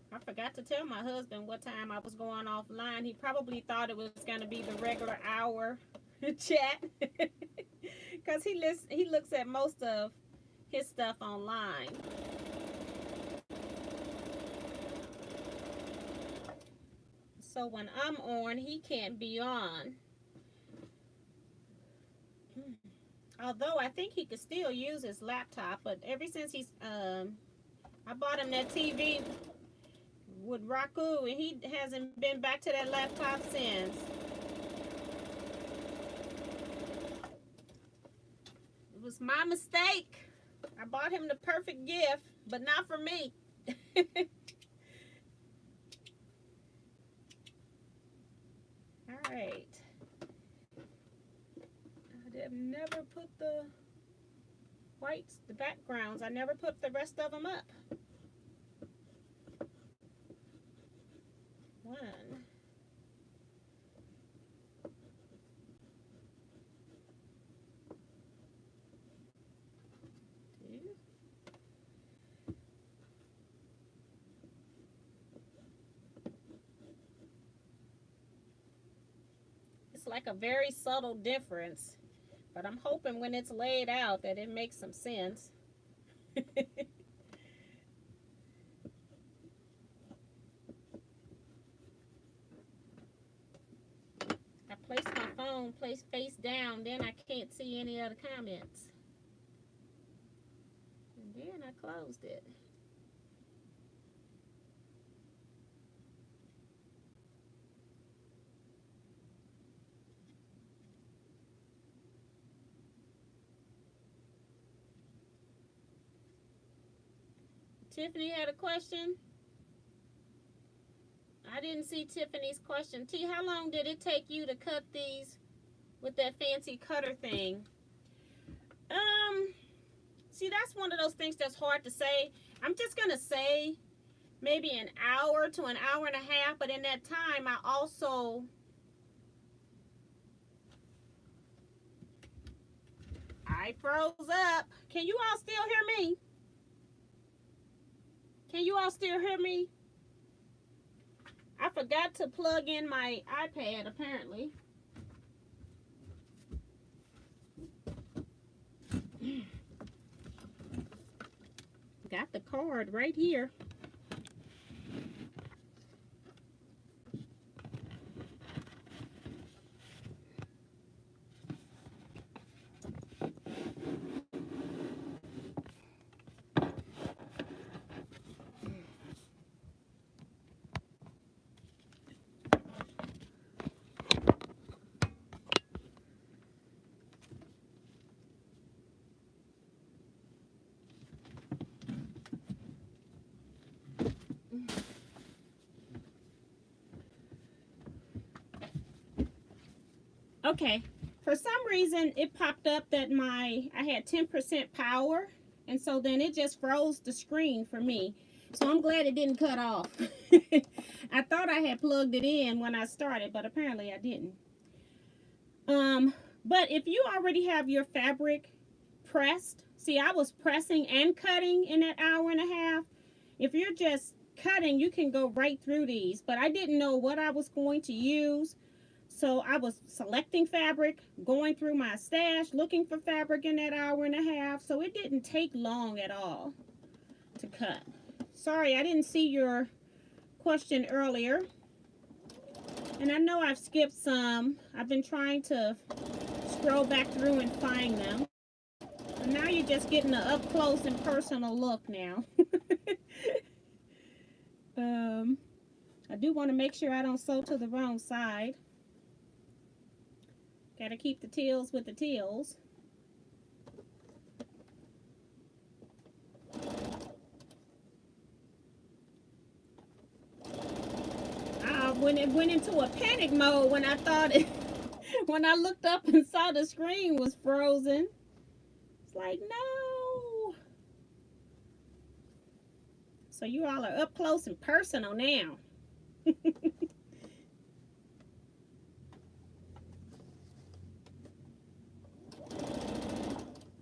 I forgot to tell my husband what time I was going offline. He probably thought it was going to be the regular hour chat because he looks at most of his stuff online. So when I'm on, he can't be on. Although I think he could still use his laptop, but ever since he's I bought him that TV with Roku, and he hasn't been back to that laptop since. It was my mistake. I bought him the perfect gift, but not for me. All right. I have never put the whites, the backgrounds, I never put the rest of them up. One. Two. It's like a very subtle difference, but I'm hoping when it's laid out that it makes some sense. Place my phone face down, then I can't see any other comments. And then I closed it. Tiffany had a question. I didn't see Tiffany's question. T, how long did it take you to cut these with that fancy cutter thing? See, that's one of those things that's hard to say. I'm just going to say maybe an hour to an hour and a half, but in that time, I froze up. Can you all still hear me? Can you all still hear me? I forgot to plug in my iPad, apparently. Got the card right here. Okay, for some reason it popped up that I had 10% power, and so then it just froze the screen for me. So I'm glad it didn't cut off. I thought I had plugged it in when I started, but apparently I didn't. But if you already have your fabric pressed, see, I was pressing and cutting in that hour and a half. If you're just cutting, you can go right through these, but I didn't know what I was going to use. So I was selecting fabric, going through my stash, looking for fabric in that hour and a half. So it didn't take long at all to cut. Sorry, I didn't see your question earlier. And I know I've skipped some. I've been trying to scroll back through and find them. And now you're just getting an up close and personal look now. I do want to make sure I don't sew to the wrong side. Got to keep the teals with the teals. When it went into a panic mode when I thought it, when I looked up and saw the screen was frozen. It's like, no. So you all are up close and personal now.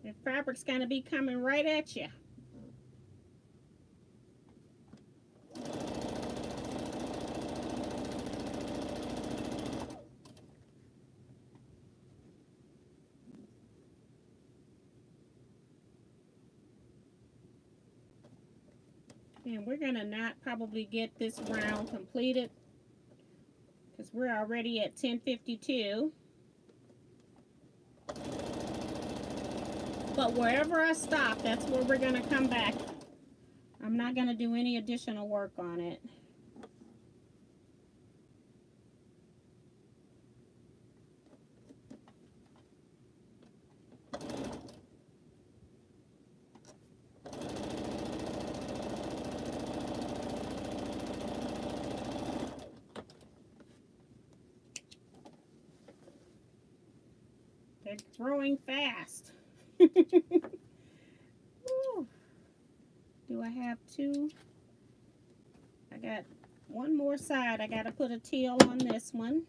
The fabric's going to be coming right at you. And we're going to not probably get this round completed because we're already at 10:52. But wherever I stop, that's where we're going to come back. I'm not going to do any additional work on it. They're growing fast. Do I have two? I got one more side. I got to put a teal on this one.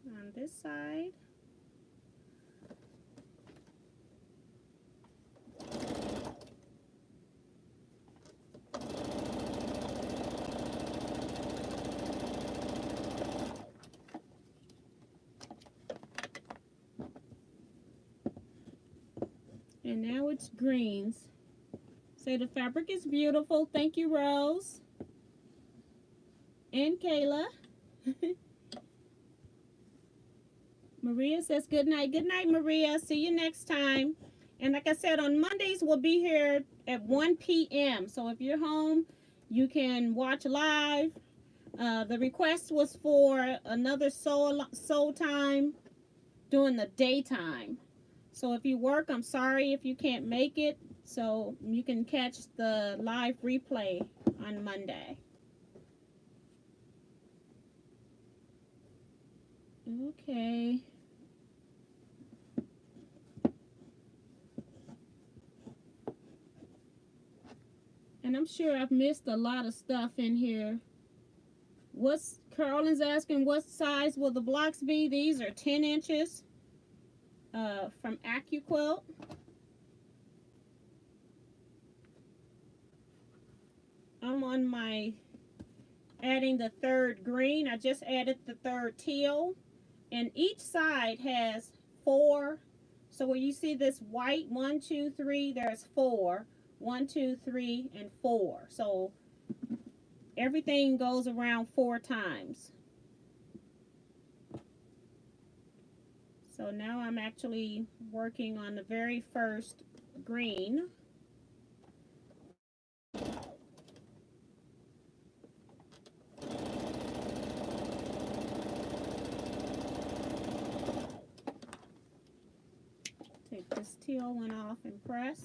On this side. And now it's greens. Say the fabric is beautiful. Thank you, Rose. And Kayla. Maria says good night. Good night, Maria. See you next time. And like I said, on Mondays, we'll be here at 1 p.m. So if you're home, you can watch live. The request was for another sew time during the daytime. So if you work, I'm sorry if you can't make it. So you can catch the live replay on Monday. Okay. And I'm sure I've missed a lot of stuff in here. Carolyn's asking what size will the blocks be? These are 10 inches from AccuQuilt. I'm on my adding the third green. I just added the third teal. And each side has 4. So where you see this white, 1, 2, 3, there's 4. 1, 2, 3, and 4. So everything goes around 4 times. So now I'm actually working on the very first green. Take this teal one off and press.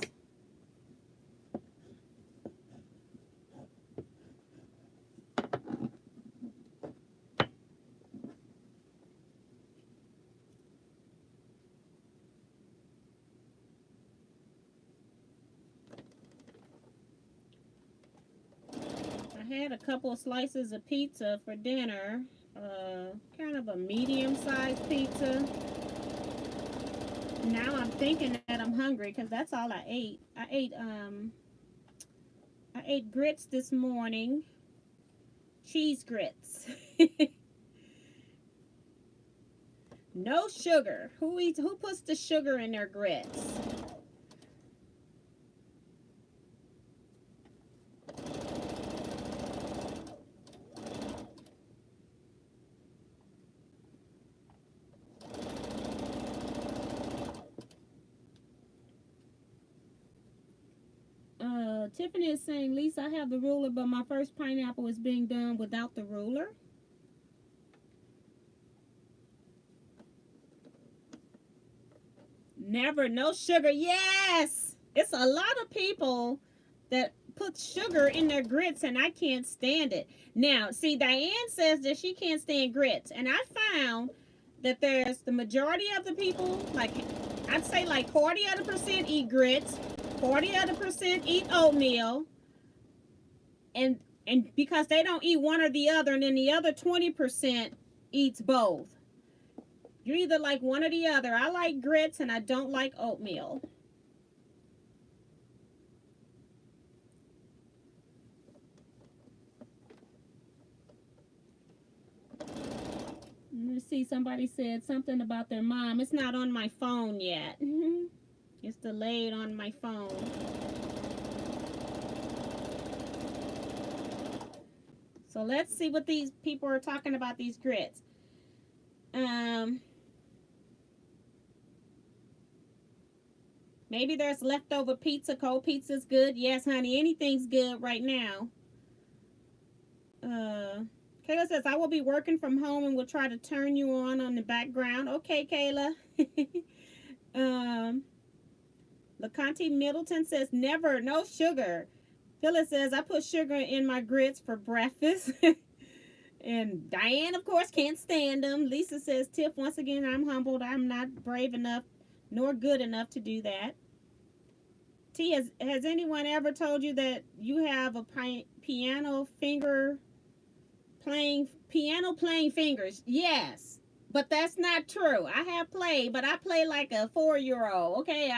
had a couple of slices of pizza for dinner. Kind of a medium-sized pizza. Now I'm thinking that I'm hungry because that's all I ate. I ate grits this morning. Cheese grits. No sugar. Who puts the sugar in their grits? Tiffany is saying, Lisa, I have the ruler, but my first pineapple is being done without the ruler. Never, no sugar. Yes! It's a lot of people that put sugar in their grits, and I can't stand it. Now, see, Diane says that she can't stand grits, and I found that there's the majority of the people, like, I'd say like 40% eat grits, 40% eat oatmeal, and because they don't eat one or the other, and then the other 20% eats both. You're either like one or the other. I like grits and I don't like oatmeal. Let's see, somebody said something about their mom. It's not on my phone yet. It's delayed on my phone. So let's see what these people are talking about, these grits. Maybe there's leftover pizza. Cold pizza's good. Yes, honey, anything's good right now. Kayla says, I will be working from home and will try to turn you on the background. Okay, Kayla. LaConte Middleton says, never, no sugar. Phyllis says, I put sugar in my grits for breakfast. And Diane, of course, can't stand them. Lisa says, Tiff, once again, I'm humbled. I'm not brave enough nor good enough to do that. T, has anyone ever told you that you have a piano playing fingers? Yes, but that's not true. I have played, but I play like a 4-year-old. Okay,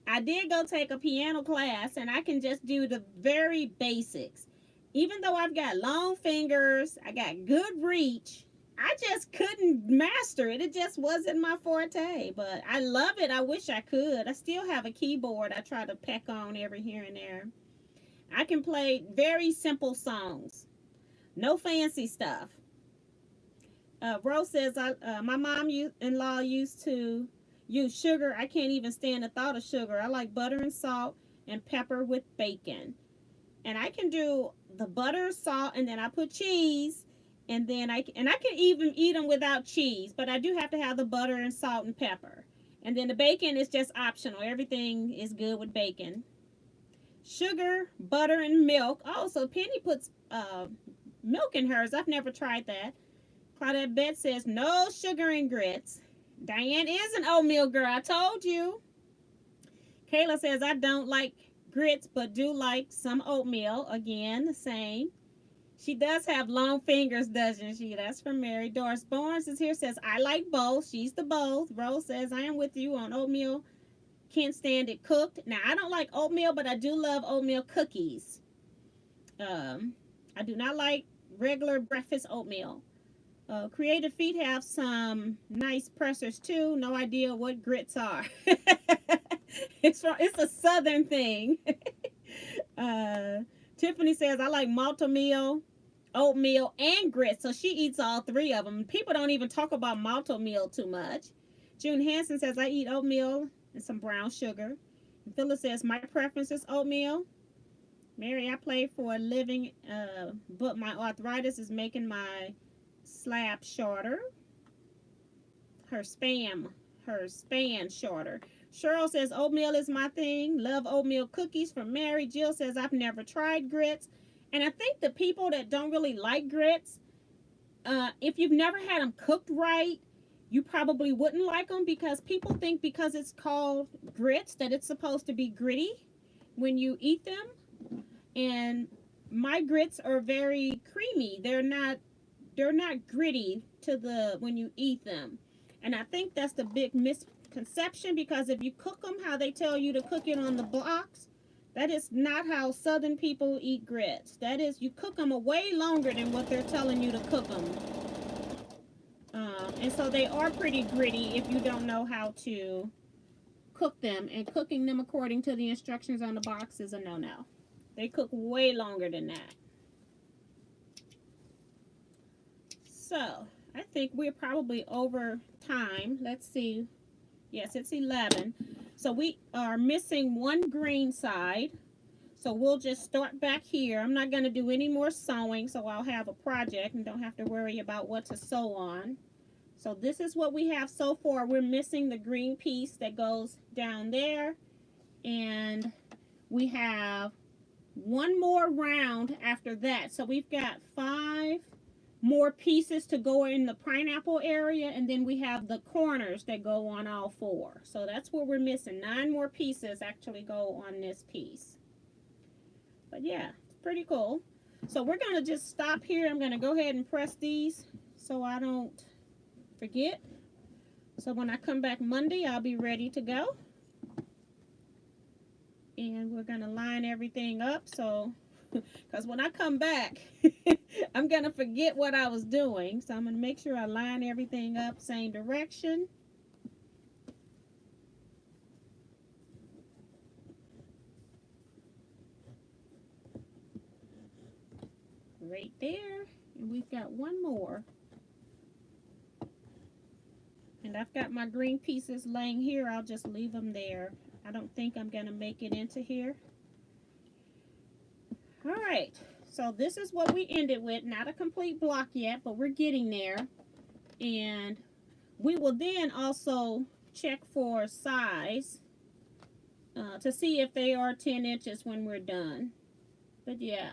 I did go take a piano class, and I can just do the very basics. Even though I've got long fingers, I got good reach, I just couldn't master it. It just wasn't my forte, but I love it. I wish I could. I still have a keyboard I try to peck on every here and there. I can play very simple songs. No fancy stuff. Rose says, my mom-in-law used to use sugar. I can't even stand the thought of sugar. I like butter and salt and pepper with bacon. And I can do the butter, salt, and then I put cheese. And then I can even eat them without cheese. But I do have to have the butter and salt and pepper. And then the bacon is just optional. Everything is good with bacon. Sugar, butter, and milk. Oh, so Penny puts milk in hers. I've never tried that. Claudette Beth says, no sugar in grits. Diane is an oatmeal girl. I told you. Kayla says, I don't like grits, but do like some oatmeal. Again, the same. She does have long fingers, doesn't she? That's from Mary. Doris Barnes is here, says, I like both. She's the both. Rose says, I am with you on oatmeal. Can't stand it cooked. Now, I don't like oatmeal, but I do love oatmeal cookies. I do not like regular breakfast oatmeal. Creative Feet have some nice pressers, too. No idea what grits are. It's a southern thing. Tiffany says, I like malto-meal, oatmeal, and grits. So she eats all three of them. People don't even talk about malto-meal too much. June Hansen says, I eat oatmeal and some brown sugar. And Phyllis says, my preference is oatmeal. Mary, I play for a living, but my arthritis is making my slab shorter. Her span shorter. Cheryl says, oatmeal is my thing. Love oatmeal cookies from Mary. Jill says, I've never tried grits. And I think the people that don't really like grits, if you've never had them cooked right, you probably wouldn't like them, because people think because it's called grits that it's supposed to be gritty when you eat them. And my grits are very creamy. They're not gritty to the when you eat them. And I think that's the big misconception, because if you cook them how they tell you to cook it on the blocks, that is not how Southern people eat grits. That is, you cook them a way longer than what they're telling you to cook them. And so they are pretty gritty if you don't know how to cook them. And cooking them according to the instructions on the box is a no-no. They cook way longer than that. So, I think we're probably over time. Let's see. Yes, it's 11. So we are missing one green side. So we'll just start back here. I'm not going to do any more sewing, so I'll have a project and don't have to worry about what to sew on. So this is what we have so far. We're missing the green piece that goes down there. And we have one more round after that. So we've got 5 more pieces to go in the pineapple area, and then we have the corners that go on all 4. So that's what we're missing. 9 more pieces actually go on this piece. But yeah, it's pretty cool. So we're going to just stop here. I'm going to go ahead and press these so I don't forget. So when I come back Monday, I'll be ready to go. And we're going to line everything up, so because when I come back, I'm going to forget what I was doing. So I'm going to make sure I line everything up same direction. Right there. And we've got one more. And I've got my green pieces laying here. I'll just leave them there. I don't think I'm going to make it into here. All right, so this is what we ended with. Not a complete block yet, but we're getting there. And we will then also check for size to see if they are 10 inches when we're done. But yeah,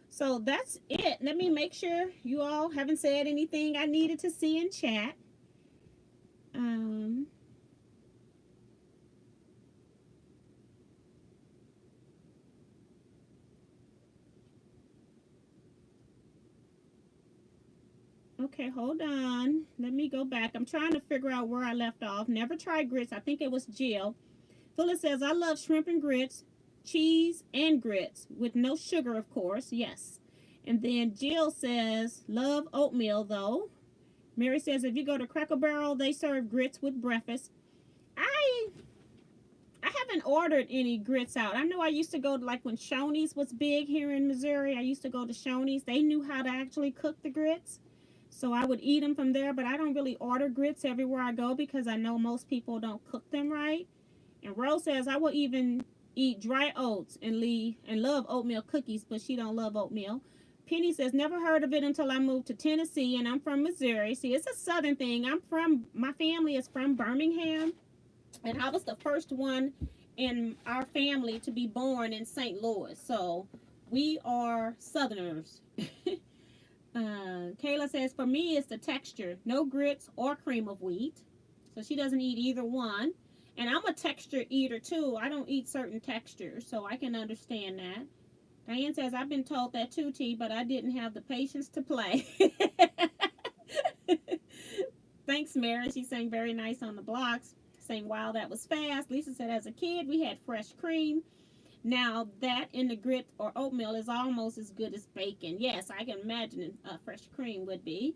so that's it. Let me make sure you all haven't said anything I needed to see in chat. Okay, hold on. Let me go back. I'm trying to figure out where I left off. Never tried grits. I think it was Jill. Phyllis says, I love shrimp and grits, cheese and grits, with no sugar, of course. Yes. And then Jill says, love oatmeal, though. Mary says, if you go to Cracker Barrel, they serve grits with breakfast. I haven't ordered any grits out. I know I used to go to, like, when Shoney's was big here in Missouri, I used to go to Shoney's. They knew how to actually cook the grits. So I would eat them from there, but I don't really order grits everywhere I go because I know most people don't cook them right. And Rose says, I will even eat dry oats and love oatmeal cookies, but she don't love oatmeal. Penny says, never heard of it until I moved to Tennessee, and I'm from Missouri. See, it's a Southern thing. My family is from Birmingham, and I was the first one in our family to be born in St. Louis. So we are Southerners. Kayla says, for me, it's the texture. No grits or cream of wheat. So she doesn't eat either one. And I'm a texture eater, too. I don't eat certain textures, so I can understand that. Diane says, I've been told that too, T, but I didn't have the patience to play. Thanks, Mary. She sang very nice on the blocks. Saying, wow, that was fast. Lisa said, as a kid, we had fresh cream. Now, that in the grit or oatmeal is almost as good as bacon. Yes, I can imagine fresh cream would be.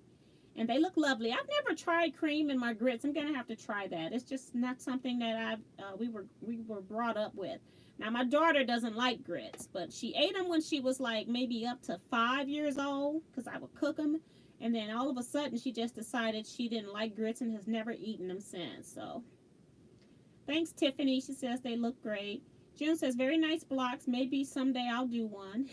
And they look lovely. I've never tried cream in my grits. I'm going to have to try that. It's just not something that we were brought up with. Now, my daughter doesn't like grits, but she ate them when she was like maybe up to 5 years old because I would cook them. And then all of a sudden, she just decided she didn't like grits and has never eaten them since. So, thanks, Tiffany. She says they look great. June says, very nice blocks. Maybe someday I'll do one.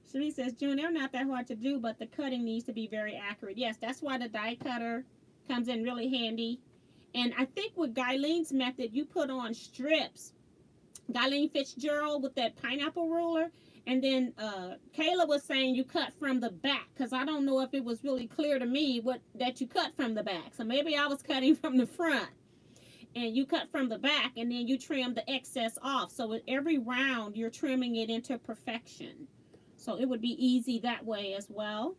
Shirley says, June, they're not that hard to do, but the cutting needs to be very accurate. Yes, that's why the die cutter comes in really handy. And I think with Guyleen's method, you put on strips. Guyleen Fitzgerald with that pineapple ruler. And then Kayla was saying you cut from the back, because I don't know if it was really clear to me that you cut from the back. So maybe I was cutting from the front. And you cut from the back, and then you trim the excess off. So with every round, you're trimming it into perfection. So it would be easy that way as well.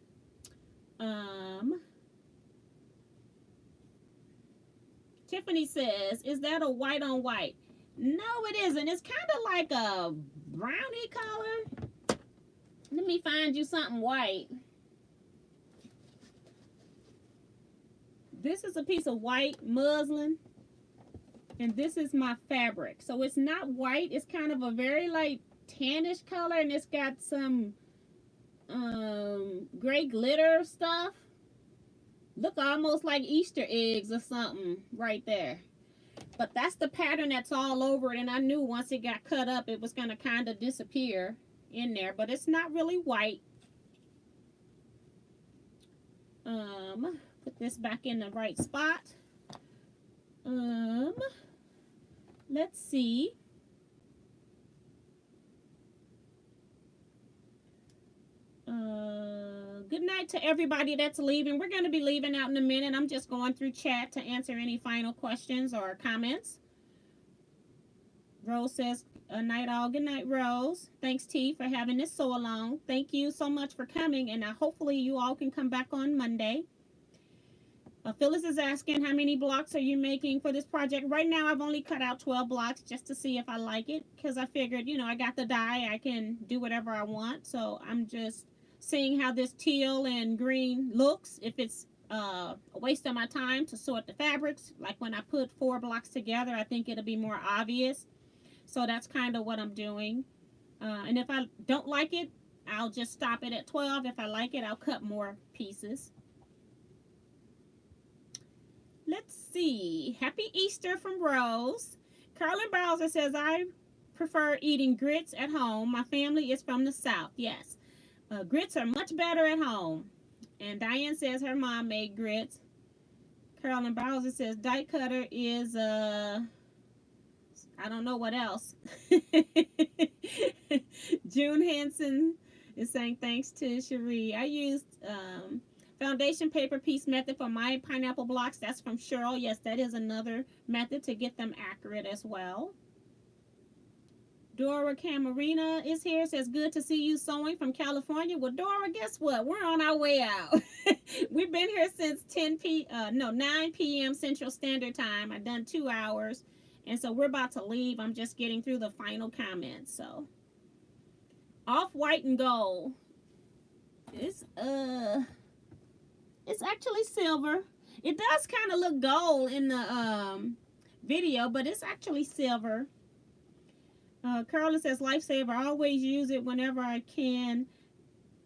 Tiffany says, is that a white on white? No, it isn't. It's kind of like a brownie color. Let me find you something white. This is a piece of white muslin, and this is my fabric. So it's not white. It's kind of a very light tannish color, and it's got some gray glitter stuff. Look almost like Easter eggs or something right there. But that's the pattern that's all over it, and I knew once it got cut up it was going to kind of disappear in there, but it's not really white. Put this back in the right spot. Let's see. Good night to everybody that's leaving. We're going to be leaving out in a minute. I'm just going through chat to answer any final questions or comments. Rose says, night all. Good night, Rose. Thanks, T, for having this so long. Thank you so much for coming, and hopefully you all can come back on Monday. Phyllis is asking, how many blocks are you making for this project? Right now, I've only cut out 12 blocks just to see if I like it, because I figured, you know, I got the dye. I can do whatever I want, so I'm just seeing how this teal and green looks. If it's a waste of my time to sort the fabrics, like when I put 4 blocks together, I think it'll be more obvious. So that's kind of what I'm doing. And if I don't like it, I'll just stop it at 12. If I like it, I'll cut more pieces. Let's see. Happy Easter from Rose. Carolyn Bowser says, I prefer eating grits at home. My family is from the South. Yes. Grits are much better at home. And Diane says her mom made grits. Carolyn Bowser says, die cutter is, I don't know what else. June Hansen is saying, thanks to Cherie. I used foundation paper piece method for my pineapple blocks. That's from Cheryl. Yes, that is another method to get them accurate as well. Dora Camarina is here. Says, good to see you sewing from California. Well, Dora, guess what? We're on our way out. We've been here since 9 p.m. Central Standard Time. I've done 2 hours. And so we're about to leave. I'm just getting through the final comments. So, off white and gold. It's actually silver. It does kind of look gold in the video, but it's actually silver. Carolyn says, lifesaver. I always use it whenever I can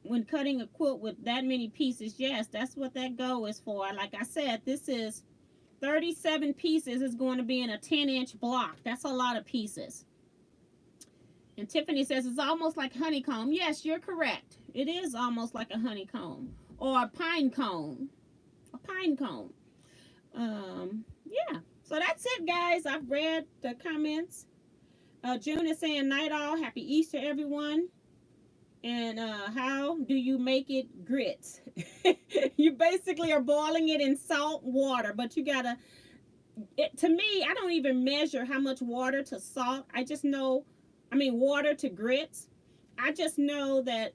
when cutting a quilt with that many pieces. Yes, that's what that go is for. Like I said, this is 37 pieces. Is going to be in a 10-inch block. That's a lot of pieces. And Tiffany says, it's almost like honeycomb. Yes, you're correct. It is almost like a honeycomb. Or a pine cone. A pine cone. Yeah. So that's it, guys. I've read the comments. June is saying, night all. Happy Easter, everyone. And how do you make it grits? You basically are boiling it in salt water. But you got to... To me, I don't even measure how much water to salt. I just know... water to grits. I just know that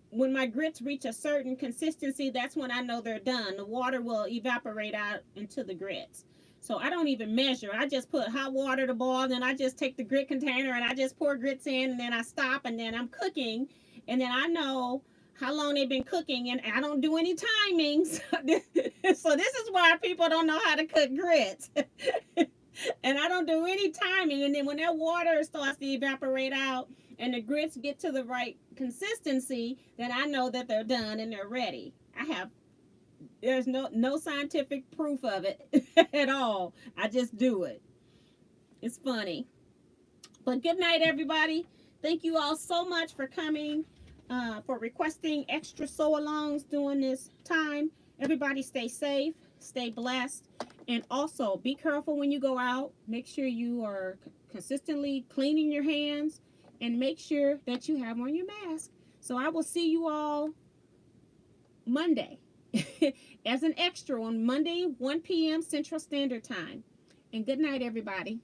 when my grits reach a certain consistency, that's when I know they're done. The water will evaporate out into the grits. So I don't even measure. I just put hot water to boil, then I just take the grit container and I just pour grits in, and then I stop, and then I'm cooking, and then I know how long they've been cooking, and I don't do any timings. So this is why people don't know how to cook grits. And I don't do any timing. And then when that water starts to evaporate out and the grits get to the right consistency, then I know that they're done and they're ready. There's no scientific proof of it at all. I just do it. It's funny. But good night, everybody. Thank you all so much for coming, for requesting extra sew-alongs during this time. Everybody stay safe, stay blessed, and also be careful when you go out. Make sure you are consistently cleaning your hands, and make sure that you have on your mask. So I will see you all Monday as an extra on Monday, 1 p.m. Central Standard Time. And good night, everybody.